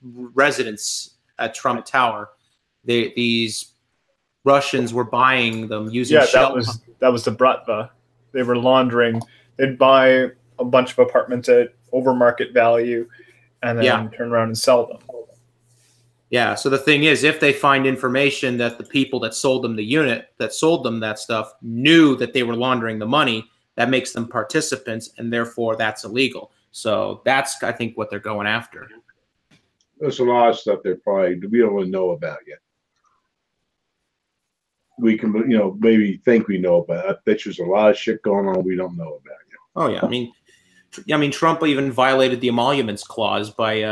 residents at Trump Tower. These Russians were buying them using shell. that was the Bratva. they were laundering. They'd buy a bunch of apartments at over market value and then turn around and sell them. Yeah. So the thing is, if they find information that the people that sold them the unit, that sold them that stuff, knew that they were laundering the money, that makes them participants, and therefore that's illegal. So that's, I think, what they're going after. There's a lot of stuff we don't know about yet. We can, maybe think we know about it. I bet there's a lot of shit going on we don't know about yet. Oh yeah, I mean, Trump even violated the emoluments clause by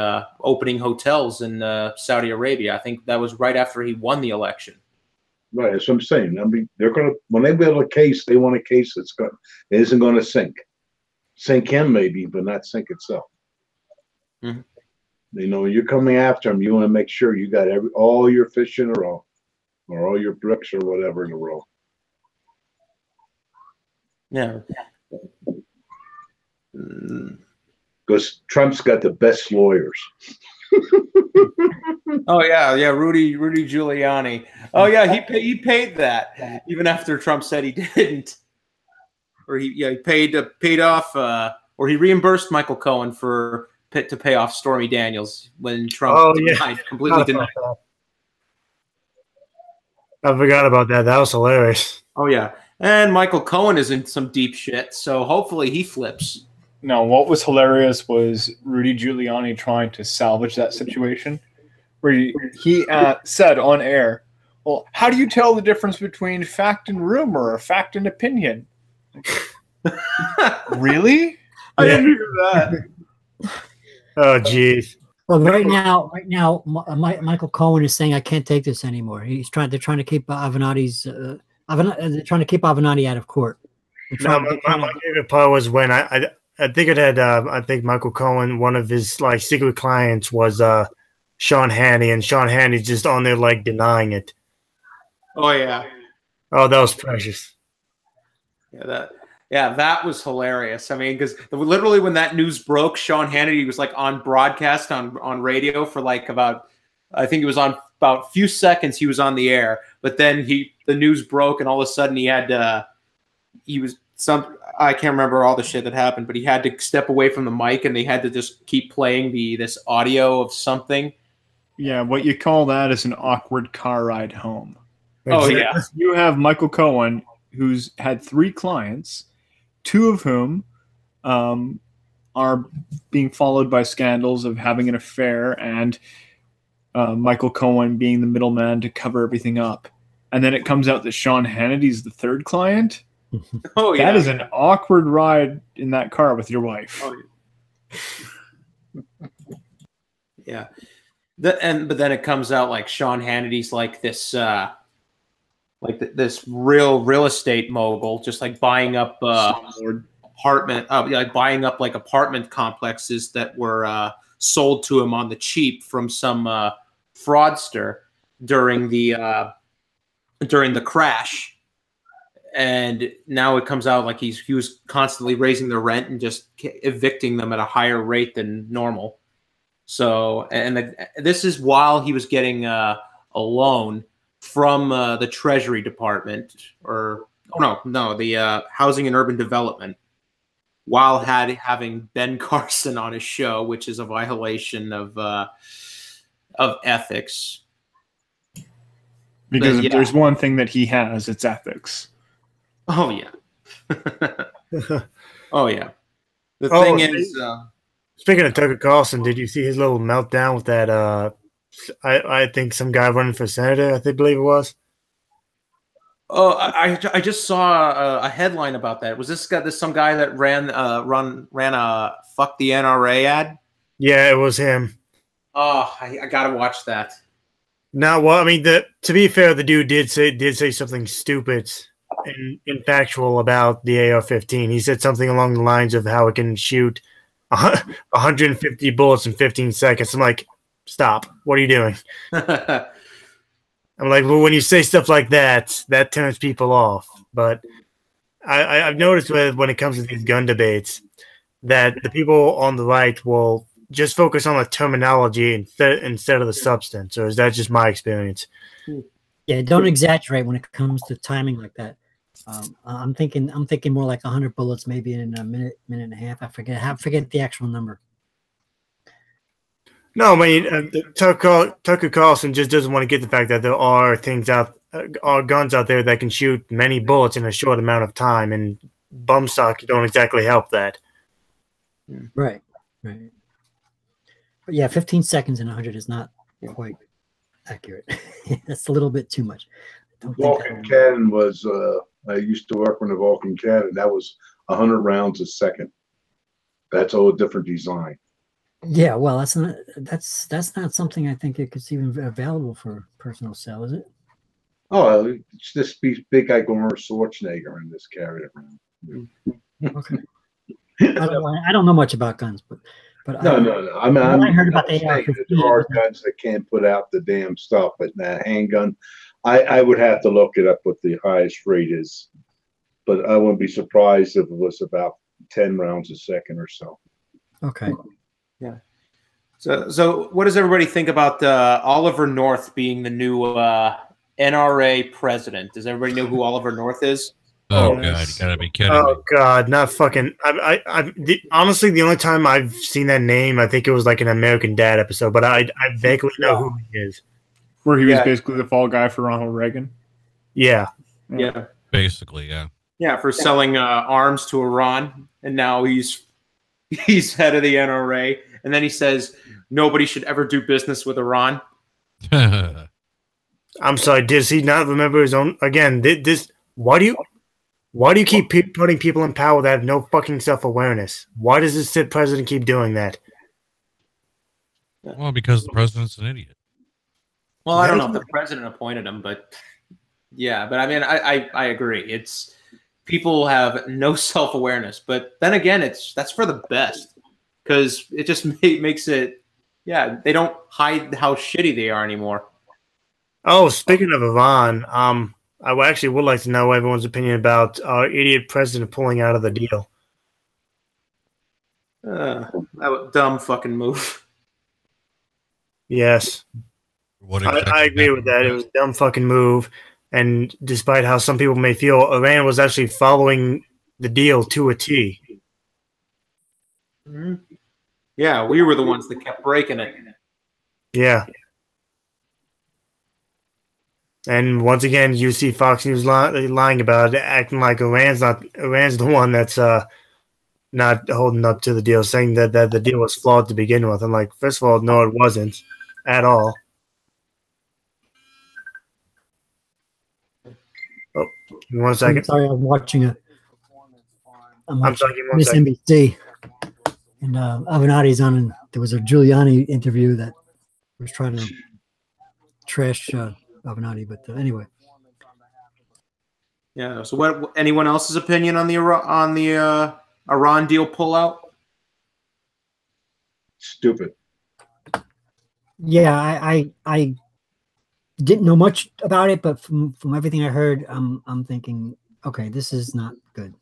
opening hotels in Saudi Arabia. I think that was right after he won the election. Right, that's what I'm saying. I mean, when they build a case, they want a case it isn't going to sink. Sink him maybe, but not sink itself. Mm-hmm. You're coming after him. You want to make sure you got all your fish in a row, or all your bricks or whatever in a row. Yeah. Because Trump's got the best lawyers. Oh yeah, Rudy Giuliani. Oh yeah, he paid that even after Trump said he didn't, or he paid off, or he reimbursed Michael Cohen to pay off Stormy Daniels when Trump completely denied. I forgot about that. That was hilarious. Oh yeah, and Michael Cohen is in some deep shit, so hopefully he flips. No, what was hilarious was Rudy Giuliani trying to salvage that situation, where he said on air, "Well, how do you tell the difference between fact and rumor or fact and opinion?" Really? I didn't hear that. Oh, geez. Well, right now, Michael Cohen is saying, "I can't take this anymore." They're trying to keep Avenatti's, they're trying to keep Avenatti out of court. My favorite part was when I think it had, I think Michael Cohen, one of his secret clients was Sean Hannity, and Sean Hannity's just on there denying it. Oh yeah. Oh, that was precious. Yeah, that was hilarious. I mean, because literally when that news broke, Sean Hannity was on broadcast on radio for about, I think it was on about a few seconds he was on the air, but then the news broke and all of a sudden I can't remember all the shit that happened, but he had to step away from the mic and they had to just keep playing this audio of something. Yeah, what you call that is an awkward car ride home. Oh yeah. You have Michael Cohen, who's had 3 clients, 2 of whom are being followed by scandals of having an affair, and Michael Cohen being the middleman to cover everything up. And then it comes out that Sean Hannity's the 3rd client. Oh yeah, that is an awkward ride in that car with your wife. Oh, yeah. But then it comes out Sean Hannity's this this real estate mogul, just buying up apartment complexes that were sold to him on the cheap from some fraudster during the crash. And now it comes out he was constantly raising their rent and just evicting them at a higher rate than normal. So, and this is while he was getting a loan from the Treasury Department, the Housing and Urban Development, while having Ben Carson on his show, which is a violation of ethics. Because if there's one thing that he has, it's ethics. Oh yeah. Oh yeah. The thing is, speaking of Tucker Carlson, did you see his little meltdown with that? I think some guy running for senator. I believe it was. Oh, I just saw a headline about that. Was this some guy that ran a "fuck the NRA" ad? Yeah, it was him. Oh, I gotta watch that. No, well, I mean, to be fair, the dude did say something stupid and factual about the AR-15. He said something along the lines of how it can shoot 150 bullets in 15 seconds. I'm like, stop. What are you doing? I'm like, well, when you say stuff like that, that turns people off. But I've noticed when it comes to these gun debates that the people on the right will just focus on the terminology instead of the substance. Or is that just my experience? Yeah, don't exaggerate when it comes to timing like that. I'm thinking more like 100 bullets, maybe in a minute and a half. I forget the actual number. No, I mean Tucker Carlson just doesn't want to get the fact that there are are guns out there that can shoot many bullets in a short amount of time, and bum stock don't exactly help that. Right. But yeah, 15 seconds and 100 is not quite accurate. That's a little bit too much. Vulcan cannon was. I used to work on the Vulcan cannon. That was 100 rounds a second. That's a whole different design. Yeah, well, that's not something I think it's even available for personal sale, is it? Oh, it's this big guy Arnold Schwarzenegger in this carried it around. Okay. I don't know much about guns, but no. I mean, I heard about the AR-15. There are guns that can't put out the damn stuff, but that handgun, I would have to look it up what the highest rate is, but I wouldn't be surprised if it was about 10 rounds a second or so. Okay. Yeah. So what does everybody think about Oliver North being the new NRA president? Does everybody know who Oliver North is? Oh God, you gotta be kidding me. Oh God, not fucking. Honestly, the only time I've seen that name, I think it was like an American Dad episode, but I vaguely know who he is. Where he was basically the fall guy for Ronald Reagan. Yeah. Basically, yeah. Yeah, for selling arms to Iran, and now he's head of the NRA, and then he says nobody should ever do business with Iran. I'm sorry, does he not remember his own? Again, why do you keep putting people in power that have no fucking self-awareness? Why does this president keep doing that? Well, because the president's an idiot. Well, I don't know if the president appointed him, but yeah, but I mean, I agree. It's people have no self-awareness, but then again, that's for the best because it just makes it. Yeah, they don't hide how shitty they are anymore. Oh, speaking of Iran, I actually would like to know everyone's opinion about our idiot president pulling out of the deal. That was a dumb fucking move. Yes. I agree with that. It was a dumb fucking move. And despite how some people may feel, Iran was actually following the deal to a T. Mm-hmm. Yeah, we were the ones that kept breaking it. Yeah. And once again, you see Fox News lying about it, acting like Iran's the one that's not holding up to the deal, saying that the deal was flawed to begin with. I'm like, first of all, no, it wasn't at all. Oh, give me 1 second. I'm sorry, I'm watching I'm sorry, give me 1 Miss second. NBC, and Avenatti's on, and there was a Giuliani interview that was trying to trash Avenatti, but anyway. Yeah. So, what? Anyone else's opinion on the Iran deal pullout? Stupid. Yeah, I didn't know much about it, but from everything I heard, I'm thinking, okay, this is not good.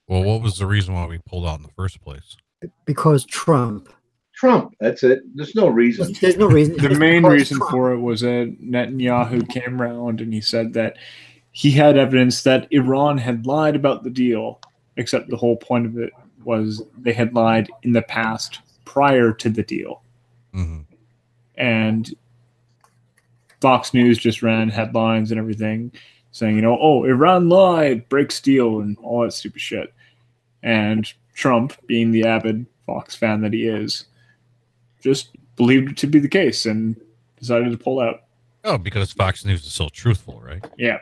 Well, what was the reason why we pulled out in the first place? Because Trump. That's it. There's no reason. There's no reason. The main reason for it was that Netanyahu came around and he said that he had evidence that Iran had lied about the deal, except the whole point of it was they had lied in the past prior to the deal. Mm-hmm. And Fox News just ran headlines and everything saying, oh, Iran lied, breaks deal, and all that stupid shit. And Trump, being the avid Fox fan that he is, just believed it to be the case and decided to pull out. Oh, because Fox News is so truthful, right? Yeah.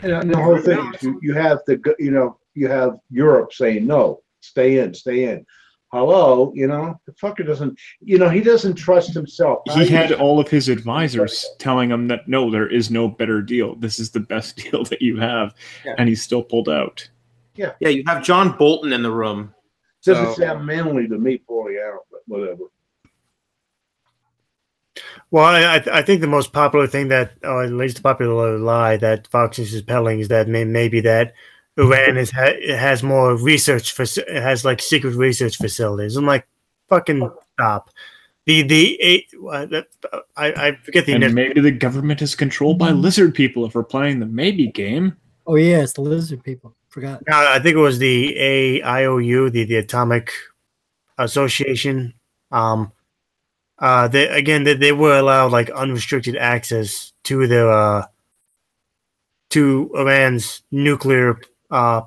And the whole thing is you have Europe saying no, stay in. Hello, the fucker doesn't, he doesn't trust himself. He had all of his advisors telling him that no, there is no better deal. This is the best deal that you have, and he still pulled out. Yeah, you have John Bolton in the room. Doesn't sound manly to me pulling out, but whatever. Well, I think the most popular thing that, or at least the popular lie that Fox News is peddling is that maybe that Iran has more research has like secret research facilities. I'm like, fucking stop. I forget the and maybe the government is controlled by lizard people if we're playing the maybe game. Oh yeah, it's the lizard people. Forgot. No, I think it was the AIOU, the Atomic Association. They were allowed like unrestricted access to their to Iran's nuclear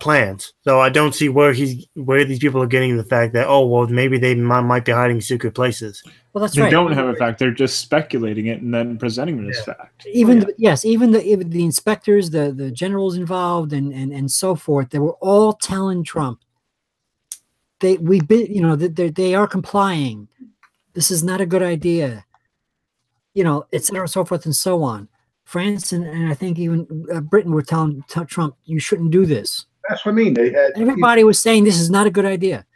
plans. So I don't see where these people are getting the fact that maybe they might be hiding secret places. Well, that's They right. don't have a fact. They're just speculating it and then presenting it as fact. Even the inspectors, the generals involved, and so forth, they were all telling Trump, they are complying. This is not a good idea. Et cetera, so forth and so on. France and I think even Britain were telling Trump, you shouldn't do this. That's what I mean. Everybody was saying this is not a good idea.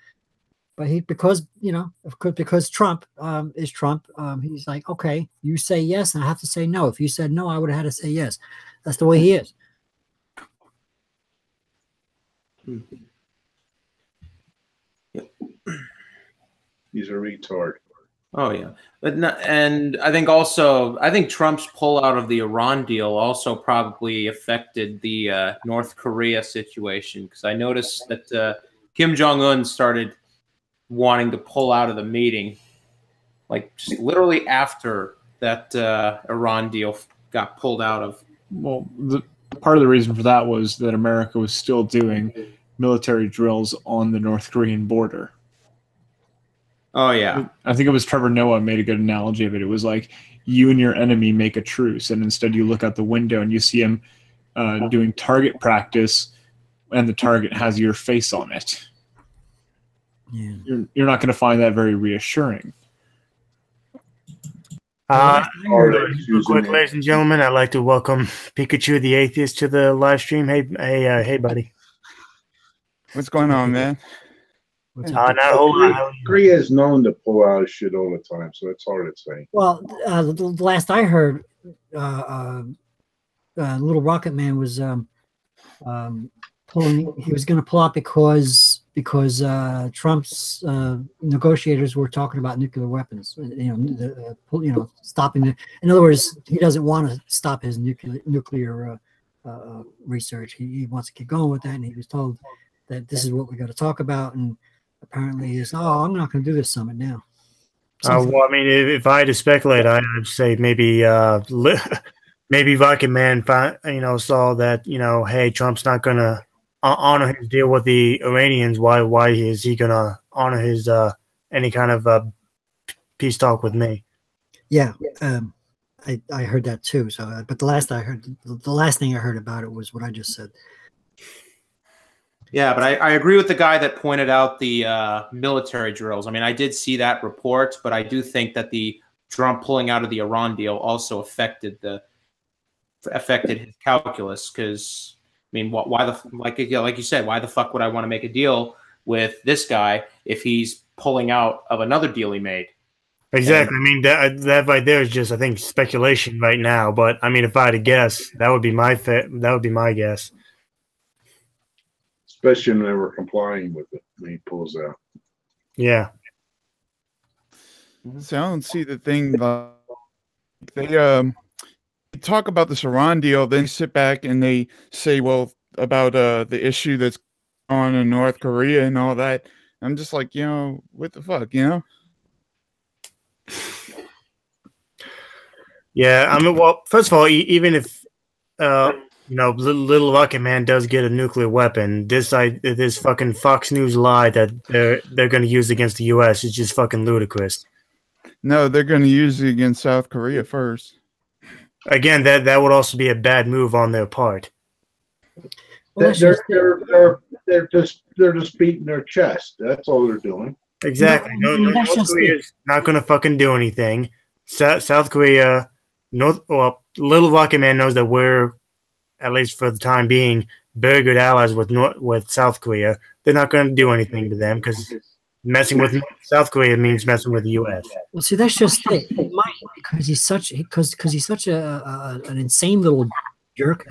But because Trump is Trump, he's like, okay, you say yes, and I have to say no. If you said no, I would have had to say yes. That's the way he is. He's a retard. Oh yeah, and I think Trump's pullout of the Iran deal also probably affected the North Korea situation, because I noticed that Kim Jong-un started wanting to pull out of the meeting, like just literally after that Iran deal got pulled out of. Well, part of the reason for that was that America was still doing military drills on the North Korean border. Oh yeah, I think it was Trevor Noah made a good analogy of it. It was like you and your enemy make a truce, and instead you look out the window and you see him doing target practice, and the target has your face on it. Yeah. You're not going to find that very reassuring. Real quick, ladies and gentlemen, I'd like to welcome Pikachu the Atheist to the live stream. Hey, buddy. What's going on, man? Korea is known to pull out of shit all the time, so it's hard to say. Well, the last I heard, Little Rocket Man was pulling. He was going to pull out because Trump's negotiators were talking about nuclear weapons. Stopping the. In other words, he doesn't want to stop his nuclear research. He wants to keep going with that, and he was told that this is what we got to talk about. And apparently, he's I'm not going to do this summit now. Well, I mean, if I had to speculate, I would say maybe maybe Rocket Man, saw that hey, Trump's not going to honor his deal with the Iranians. Why is he going to honor his any kind of peace talk with me? Yeah, I heard that too. So, but the last thing I heard about it was what I just said. Yeah, but I agree with the guy that pointed out the military drills. I mean, I did see that report, but I do think that the Trump pulling out of the Iran deal also affected his calculus. Because I mean, like you said, why the fuck would I want to make a deal with this guy if he's pulling out of another deal he made? Exactly. I mean, that right there is just, I think, speculation right now. But I mean, if I had to guess, that would be my guess. Especially when they were complying with it when he pulls out. Yeah. So I don't see the thing. They talk about this Iran deal, then sit back and they say, well, about the issue that's on in North Korea and all that. I'm just like, what the fuck, Yeah, I mean, well, first of all, even if Little Rocket Man does get a nuclear weapon, this fucking Fox News lie that they're going to use against the U.S. is just fucking ludicrous. No, they're going to use it against South Korea first. Again, that would also be a bad move on their part. Well, they're just beating their chest. That's all they're doing. Exactly. North Korea is not going to fucking do anything. South Korea, Little Rocket Man knows that we're, at least for the time being, very good allies with South Korea. They're not going to do anything to them because messing with South Korea means messing with the U.S. Well, see, that's just it. It might, because he's such an insane little jerk,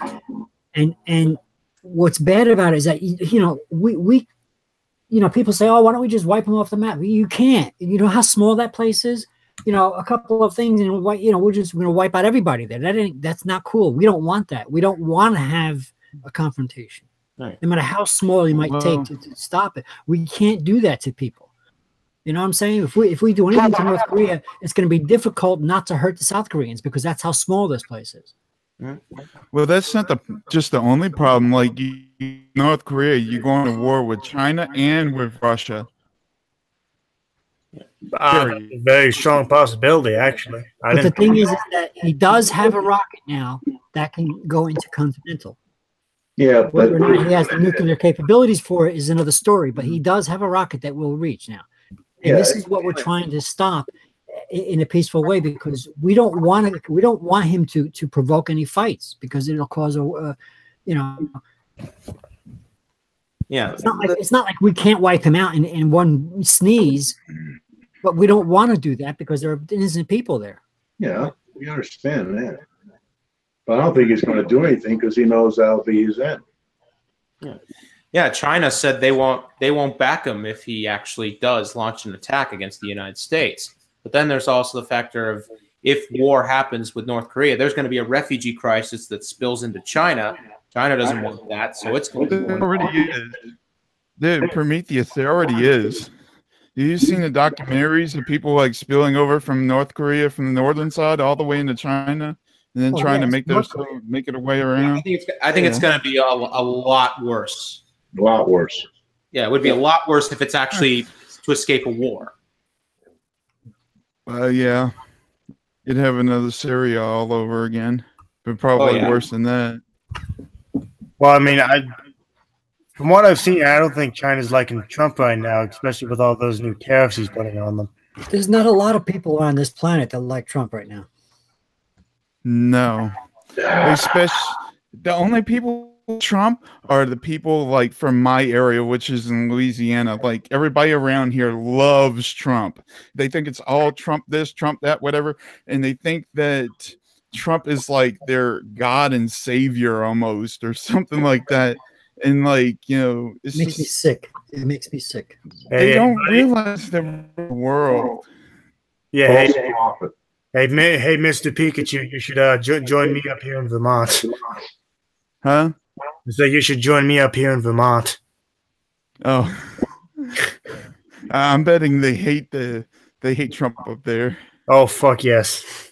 and what's bad about it is that we people say, oh, why don't we just wipe them off the map? You can't. You know how small that place is. A couple of things, and we're just going to wipe out everybody there. That's not cool. We don't want that. We don't want to have a confrontation. Right. No matter how small you might take to stop it, we can't do that to people. You know what I'm saying? If we do anything to North Korea, it's going to be difficult not to hurt the South Koreans because that's how small this place is. Well, that's not just the only problem. Like North Korea, you're going to war with China and with Russia. Very strong possibility, actually. But the thing is that he does have a rocket now that can go intercontinental. Yeah, but Whether or not he has the nuclear capabilities for it is another story. But he does have a rocket that will reach now, and this is what we're trying to stop in a peaceful way because we don't want him to provoke any fights because it'll cause a Yeah, it's not like we can't wipe him out in one sneeze, but we don't want to do that because there are innocent people there. yeah, we understand that. But I don't think he's going to do anything because he knows that'll be his end. Yeah. China said they won't back him if he actually does launch an attack against the United States. But then there's also the factor of if war happens with North Korea, there's going to be a refugee crisis that spills into China. China doesn't want that, so it's going to be already is. The Prometheus, there already is. Have you seen the documentaries of people like spilling over from North Korea from the northern side all the way into China? And then trying to make it a way around. I think it's going to be a lot worse. A lot worse. Yeah, it would be a lot worse if it's actually to escape a war. Yeah, you'd have another Syria all over again, but probably worse than that. Well, I mean, from what I've seen, I don't think China's liking Trump right now, especially with all those new tariffs he's putting on them. There's not a lot of people on this planet that like Trump right now. No, especially the only people Trump are the people like from my area, which is in Louisiana. Like everybody around here loves Trump. They think it's all Trump this, Trump that, whatever, and they think that Trump is like their God and Savior almost, or something like that. And like it makes me sick. It makes me sick. They don't realize the world. Yeah. Hey, Mr. Pikachu, you should join me up here in Vermont. Huh? So you should join me up here in Vermont. Oh, I'm betting they hate Trump up there. Oh, fuck yes.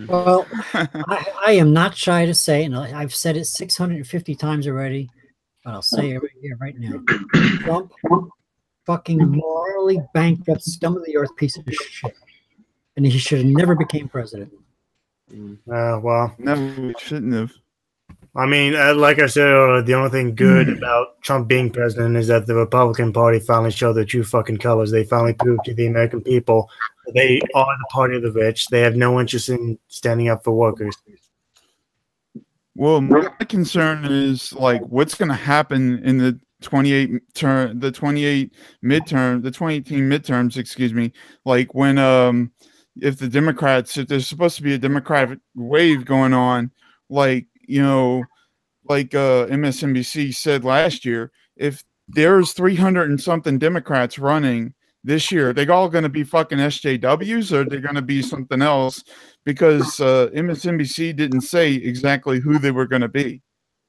Well, I am not shy to say, and I've said it 650 times already, but I'll say it right here, right now. Trump, fucking morally bankrupt, scum of the earth piece of shit. And he should have never became president. Well, no, he shouldn't have. I mean, like I said, the only thing good about Trump being president is that the Republican Party finally showed their true fucking colors. They finally proved to the American people that they are the party of the rich. They have no interest in standing up for workers. Well, my concern is like what's going to happen in the 2018 midterms, excuse me, like when if the Democrats, if there's supposed to be a Democratic wave going on, like MSNBC said last year, if there's 300 and something Democrats running this year, they all going to be fucking SJWs or they're going to be something else because MSNBC didn't say exactly who they were going to be.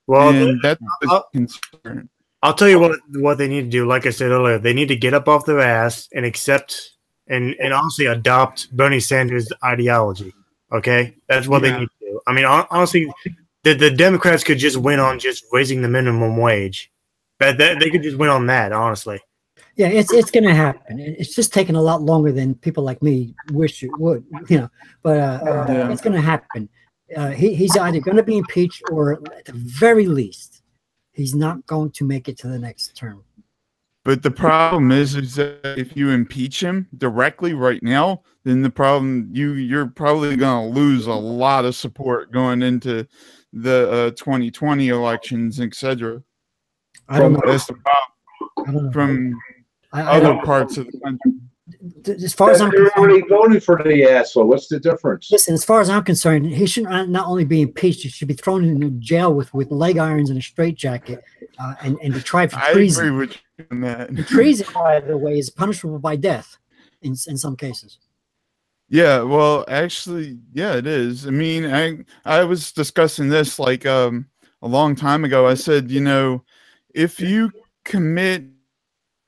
Well, and that's the concern. I'll tell you what they need to do. Like I said earlier, they need to get up off their ass and accept and honestly adopt Bernie Sanders' ideology. Okay? That's what they need to do. I mean, honestly, the Democrats could just win on just raising the minimum wage. They could just win on that, honestly. Yeah, it's going to happen. It's just taking a lot longer than people like me wish it would, But it's going to happen. He's either going to be impeached or, at the very least, he's not going to make it to the next term. But the problem is that if you impeach him directly right now, then the problem you're probably going to lose a lot of support going into the 2020 elections, etc. I don't know. That's the problem from other parts of the country. As far as I'm concerned, already voted for the asshole. What's the difference? Listen, as far as I'm concerned, he should not only be impeached, he should be thrown into jail with leg irons and a straitjacket, and be tried for treason. I agree with you on that. And treason, by the way, is punishable by death in some cases. Yeah, well, actually, yeah, it is. I mean, I was discussing this like a long time ago. I said, if you commit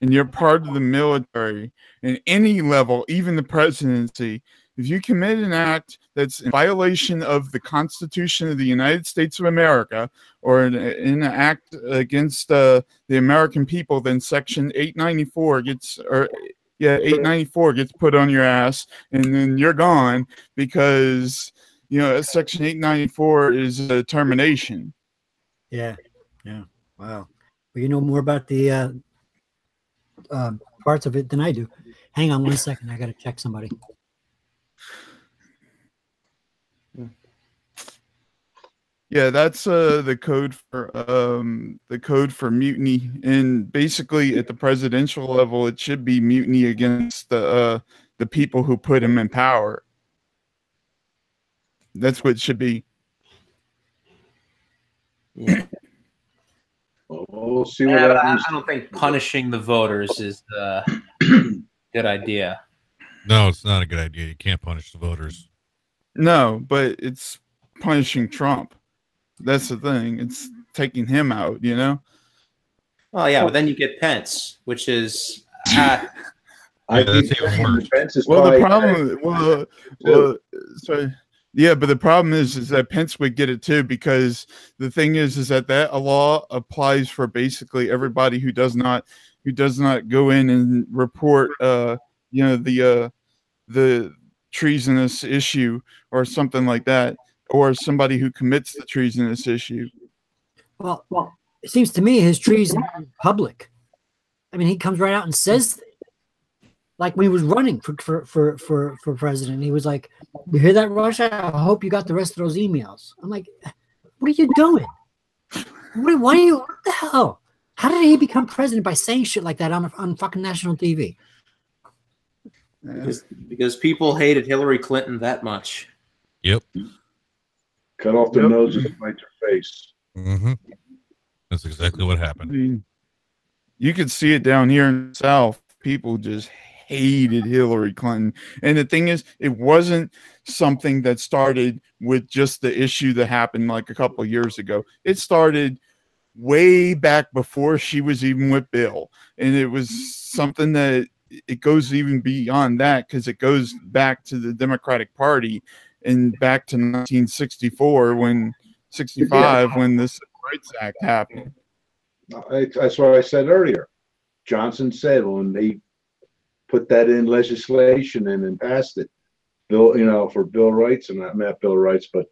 and you're part of the military in any level, even the presidency, if you commit an act that's in violation of the Constitution of the United States of America or an act against the American people, then Section 894 gets, or yeah, 894 gets put on your ass, and then you're gone because Section 894 is a termination. Yeah. Wow. Well, you know more about the parts of it than I do. Hang on 1 second. I got to check somebody. Yeah, that's the code for mutiny, and basically at the presidential level, it should be mutiny against the people who put him in power. That's what it should be. Yeah. Well, we'll see what happens. I don't think punishing the voters is a good idea. No, it's not a good idea. You can't punish the voters. No, but it's punishing Trump. That's the thing. It's taking him out, Well, yeah, but then you get Pence, which is I think Pence is well, probably, the problem, sorry. Yeah, but the problem is that Pence would get it too, because the thing is that law applies for basically everybody who does not go in and report, the treasonous issue or something like that, or somebody who commits the treasonous issue. Well, it seems to me his treason is public. I mean, he comes right out and says, like when he was running for president, he was like, "You hear that, Russia? I hope you got the rest of those emails." I'm like, "What are you doing? What the hell? How did he become president by saying shit like that on fucking national TV?" Because people hated Hillary Clinton that much. Yep. cut off their noses and bite their face. Mm-hmm. That's exactly what happened. I mean, you could see it down here in the South. People just hated Hillary Clinton. And the thing is, it wasn't something that started with just the issue that happened like a couple of years ago. It started way back before she was even with Bill. And it was something that it goes even beyond that, because it goes back to the Democratic Party and back to 1964 when the Civil Rights Act happened. That's what I said earlier. Johnson said when they put that in legislation and passed it, for Bill rights, and not Bill rights, but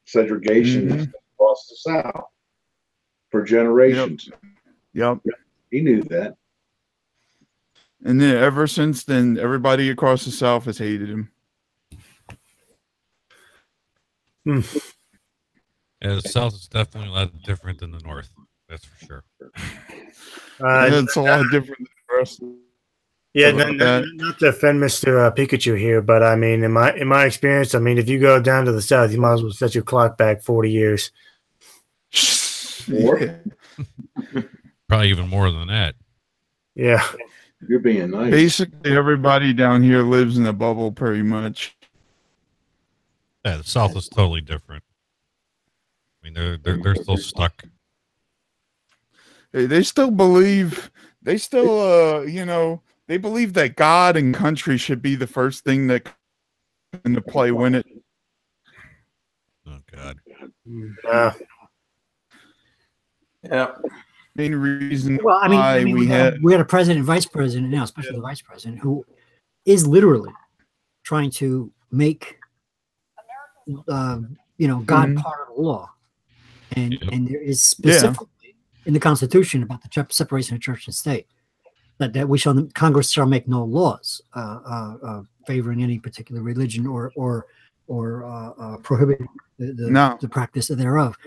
segregation across the South for generations. Yep. He knew that. And then ever since then, everybody across the South has hated him. Yeah, the South is definitely a lot different than the North. That's for sure. It's a lot different than the rest. Yeah, not to offend Mr. Pikachu here, but I mean, in my experience, I mean, if you go down to the South, you might as well set your clock back 40 years. More? Probably even more than that. Yeah. You're being nice. Basically, everybody down here lives in a bubble, pretty much. Yeah, the South is totally different. I mean, they're still stuck. They still believe. They still, they believe that God and country should be the first thing that comes into play when it. Oh God. Yeah. Main reason. Well, I mean, we had a president and vice president now, especially the vice president, who is literally trying to make, God part of the law, and there is specifically in the Constitution about the separation of church and state that Congress shall make no laws favoring any particular religion or prohibit the practice thereof,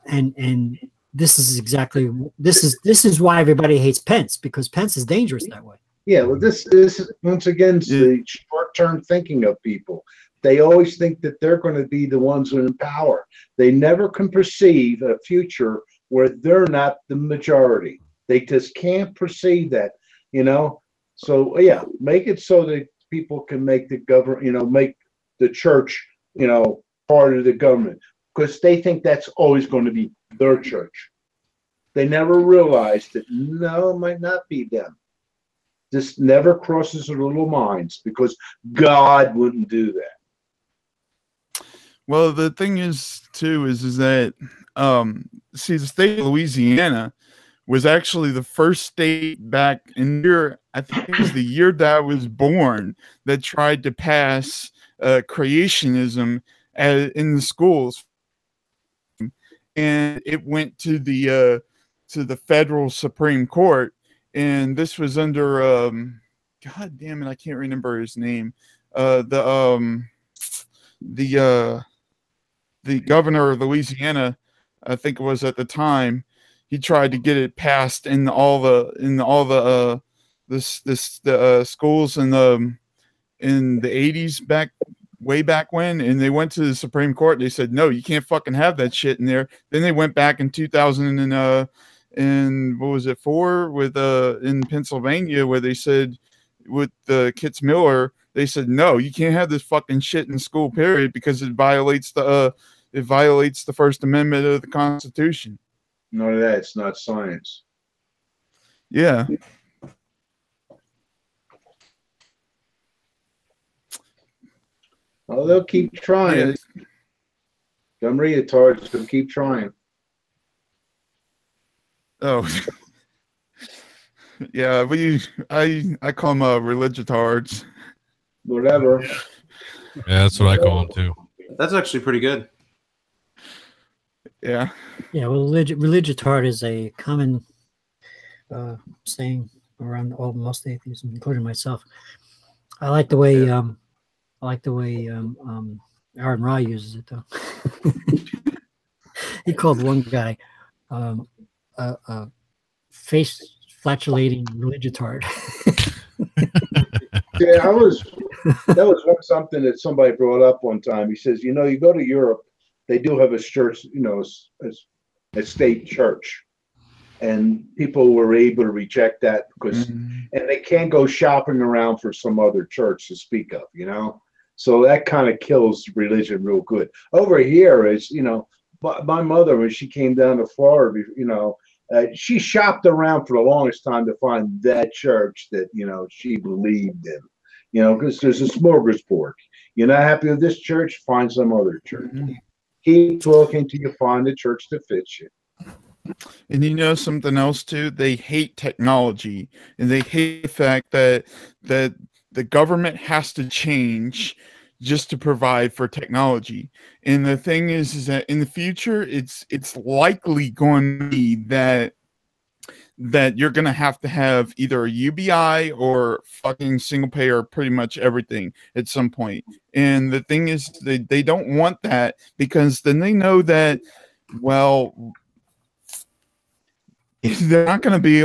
and this is why everybody hates Pence, because Pence is dangerous that way. Yeah, well, this is once again the short-term thinking of people. They always think that they're going to be the ones in power. They never can perceive a future where they're not the majority. They just can't perceive that, So yeah, make it so that people can make the government, make the church, part of the government, because they think that's always going to be their church. They never realize that no, it might not be them. This never crosses their little minds because God wouldn't do that. Well, the thing is too is that see, the state of Louisiana was actually the first state back in year, I think it was the year that I was born, that tried to pass creationism in the schools, and it went to the federal Supreme Court, and this was under God damn it, I can't remember his name, the governor of Louisiana, I think it was at the time. He tried to get it passed in all the schools in the 80s, way back when, and they went to the Supreme Court. They said no, you can't fucking have that shit in there. Then they went back in 2000 and what was it for with in Pennsylvania, where they said with Kitts Miller, they said no, you can't have this fucking shit in school, period, because it violates the First Amendment of the Constitution. None of that. It's not science. Yeah. Well, they'll keep trying. Yeah. Dumb retards will keep trying. Oh. Yeah, I call them religiotards. Whatever. Yeah, that's what I call them too. That's actually pretty good. Yeah. Yeah, well, religitard is a common saying around most atheists, including myself. I like the way Aaron Ra uses it, though. He called one guy face flatulating religitard. Yeah, that was something that somebody brought up one time. He says, you go to Europe, they do have a church, a state church, and people were able to reject that because, and they can't go shopping around for some other church to speak of, So that kind of kills religion real good. Over here is, my mother, when she came down to Florida, she shopped around for the longest time to find that church that, she believed in, because there's a smorgasbord. You're not happy with this church, find some other church. Keep looking till you find a church that fits you. And something else too, they hate technology, and they hate the fact that the government has to change just to provide for technology. And the thing is that in the future, it's likely going to be that you're going to have either a UBI or fucking single payer, pretty much everything at some point. And the thing is, they don't want that, because then they know that, well, they're not going to be,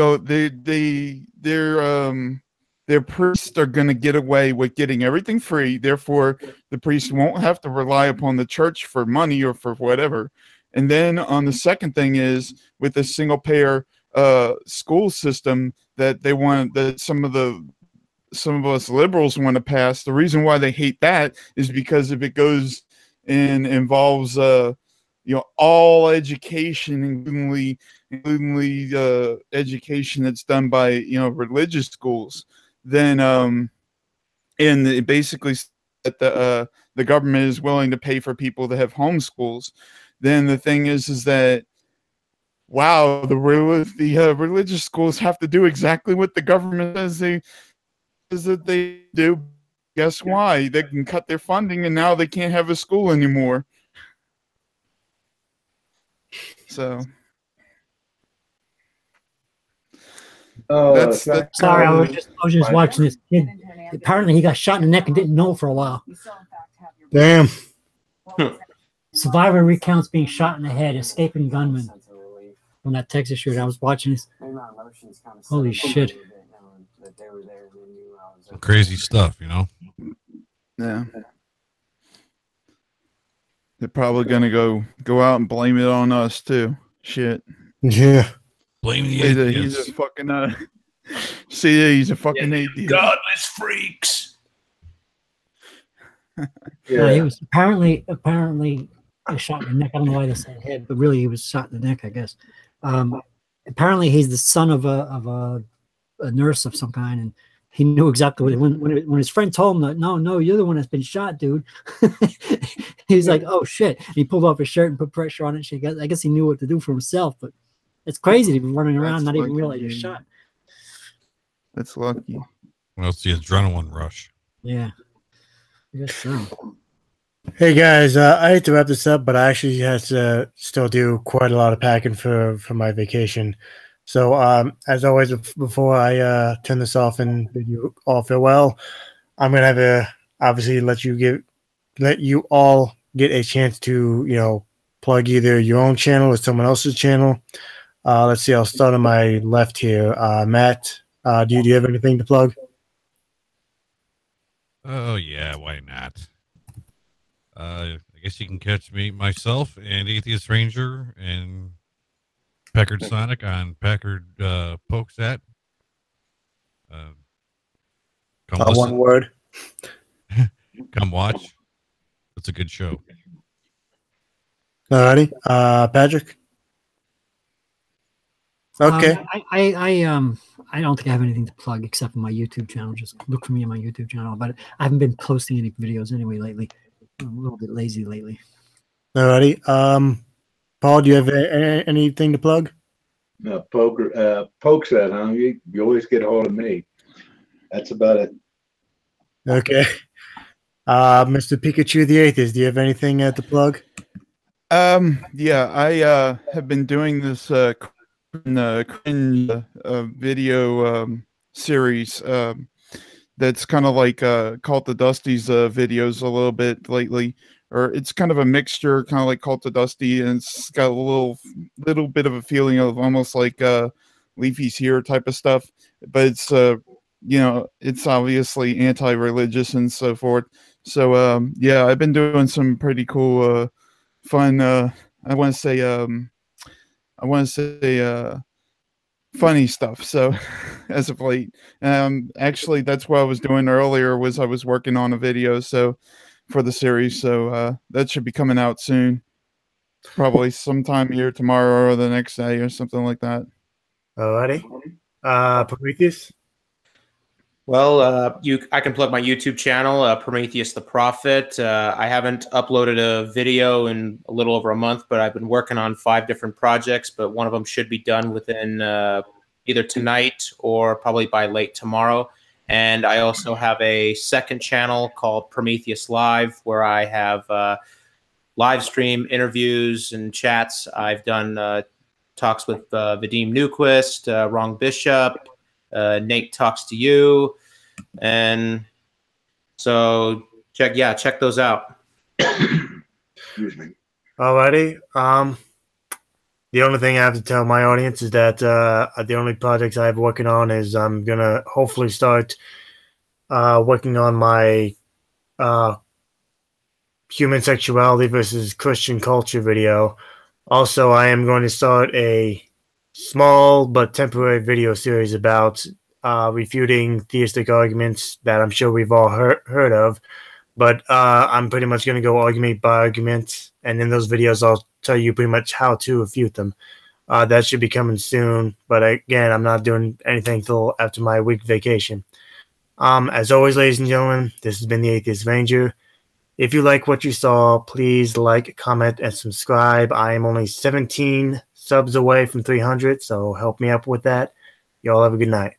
their priests are going to get away with getting everything free. Therefore, the priests won't have to rely upon the church for money or for whatever. And then on the second thing is, with the single payer school system that they want, that some of us liberals want to pass, the reason why they hate that is because if it goes and involves all education, including education that's done by religious schools, then and it basically that the government is willing to pay for people to have homeschools, then the thing is that, wow, the religious schools have to do exactly what the government says that they do. Guess why? They can cut their funding, and now they can't have a school anymore. So that's sorry, I was just watching this kid. Apparently, he got shot in the neck and didn't know for a while. Damn. Survivor recounts being shot in the head, escaping gunman from that Texas shooter. I was watching this. Holy shit! Some crazy stuff, Yeah. They're probably gonna go out and blame it on us too. Shit. Yeah. Blame the He's atheists. a fucking see, he's a fucking atheist. Godless freaks. No, he was apparently shot in the neck. I don't know why they said head, but really he was shot in the neck, I guess. Apparently he's the son of a nurse of some kind, and he knew exactly when his friend told him that no, you're the one that's been shot, dude. He's like, oh shit. And he pulled off his shirt and put pressure on it. I guess he knew what to do for himself, but it's crazy to be running around not even realize you're shot. That's lucky. Well, it's the adrenaline rush. Yeah. I guess so. Hey guys, I hate to wrap this up, but I actually have to still do quite a lot of packing for my vacation. So, as always, before I turn this off and bid you all farewell, I'm gonna have to obviously let you all get a chance to plug either your own channel or someone else's channel. Let's see. I'll start on my left here. Matt, do you have anything to plug? Oh yeah, why not? I guess you can catch myself, and Atheist Ranger, and Packard Sonic on Packard Pokesat. Come listen. One word. Come watch. It's a good show. Alrighty, Patrick. Okay. I don't think I have anything to plug except for my YouTube channel. Just look for me on my YouTube channel. But I haven't been posting any videos anyway lately. I'm a little bit lazy lately. Alrighty. Paul, do you have anything to plug? No, Pokesat, huh? You always get a hold of me. That's about it. Okay. Mr. Pikachu the Atheist, do you have anything to plug? Yeah, I have been doing this cringe video series that's kind of like Cult of Dusty's videos a little bit lately, or it's kind of a mixture, kind of like Cult of Dusty, and it's got a little bit of a feeling of almost like Leafy's Here type of stuff, but it's it's obviously anti-religious and so forth. So yeah, I've been doing some pretty cool fun I want to say funny stuff. So as of late, actually that's what I was doing earlier, I was working on a video for the series. So that should be coming out soon, probably sometime here tomorrow or the next day or something like that. Alrighty. Prometheus. Well, I can plug my YouTube channel, Prometheus the Prophet. I haven't uploaded a video in a little over a month, but I've been working on 5 different projects, but one of them should be done within either tonight or probably by late tomorrow. And I also have a second channel called Prometheus Live, where I have live stream interviews and chats. I've done talks with Vadim Newquist, Wrong Bishop, Nate Talks to You, and so check those out. Excuse me. Alrighty. The only thing I have to tell my audience is that the only projects I have working on is I'm gonna hopefully start working on my human sexuality versus Christian culture video. Also, I am going to start a small but temporary video series about refuting theistic arguments that I'm sure we've all heard of. But I'm pretty much going to go argument by argument, and in those videos I'll tell you pretty much how to refute them. That should be coming soon, but again, I'm not doing anything till after my week vacation. As always, ladies and gentlemen, this has been the Atheist Ranger. If you like what you saw, please like, comment, and subscribe. I am only 17 subs away from 300, so help me up with that. Y'all have a good night.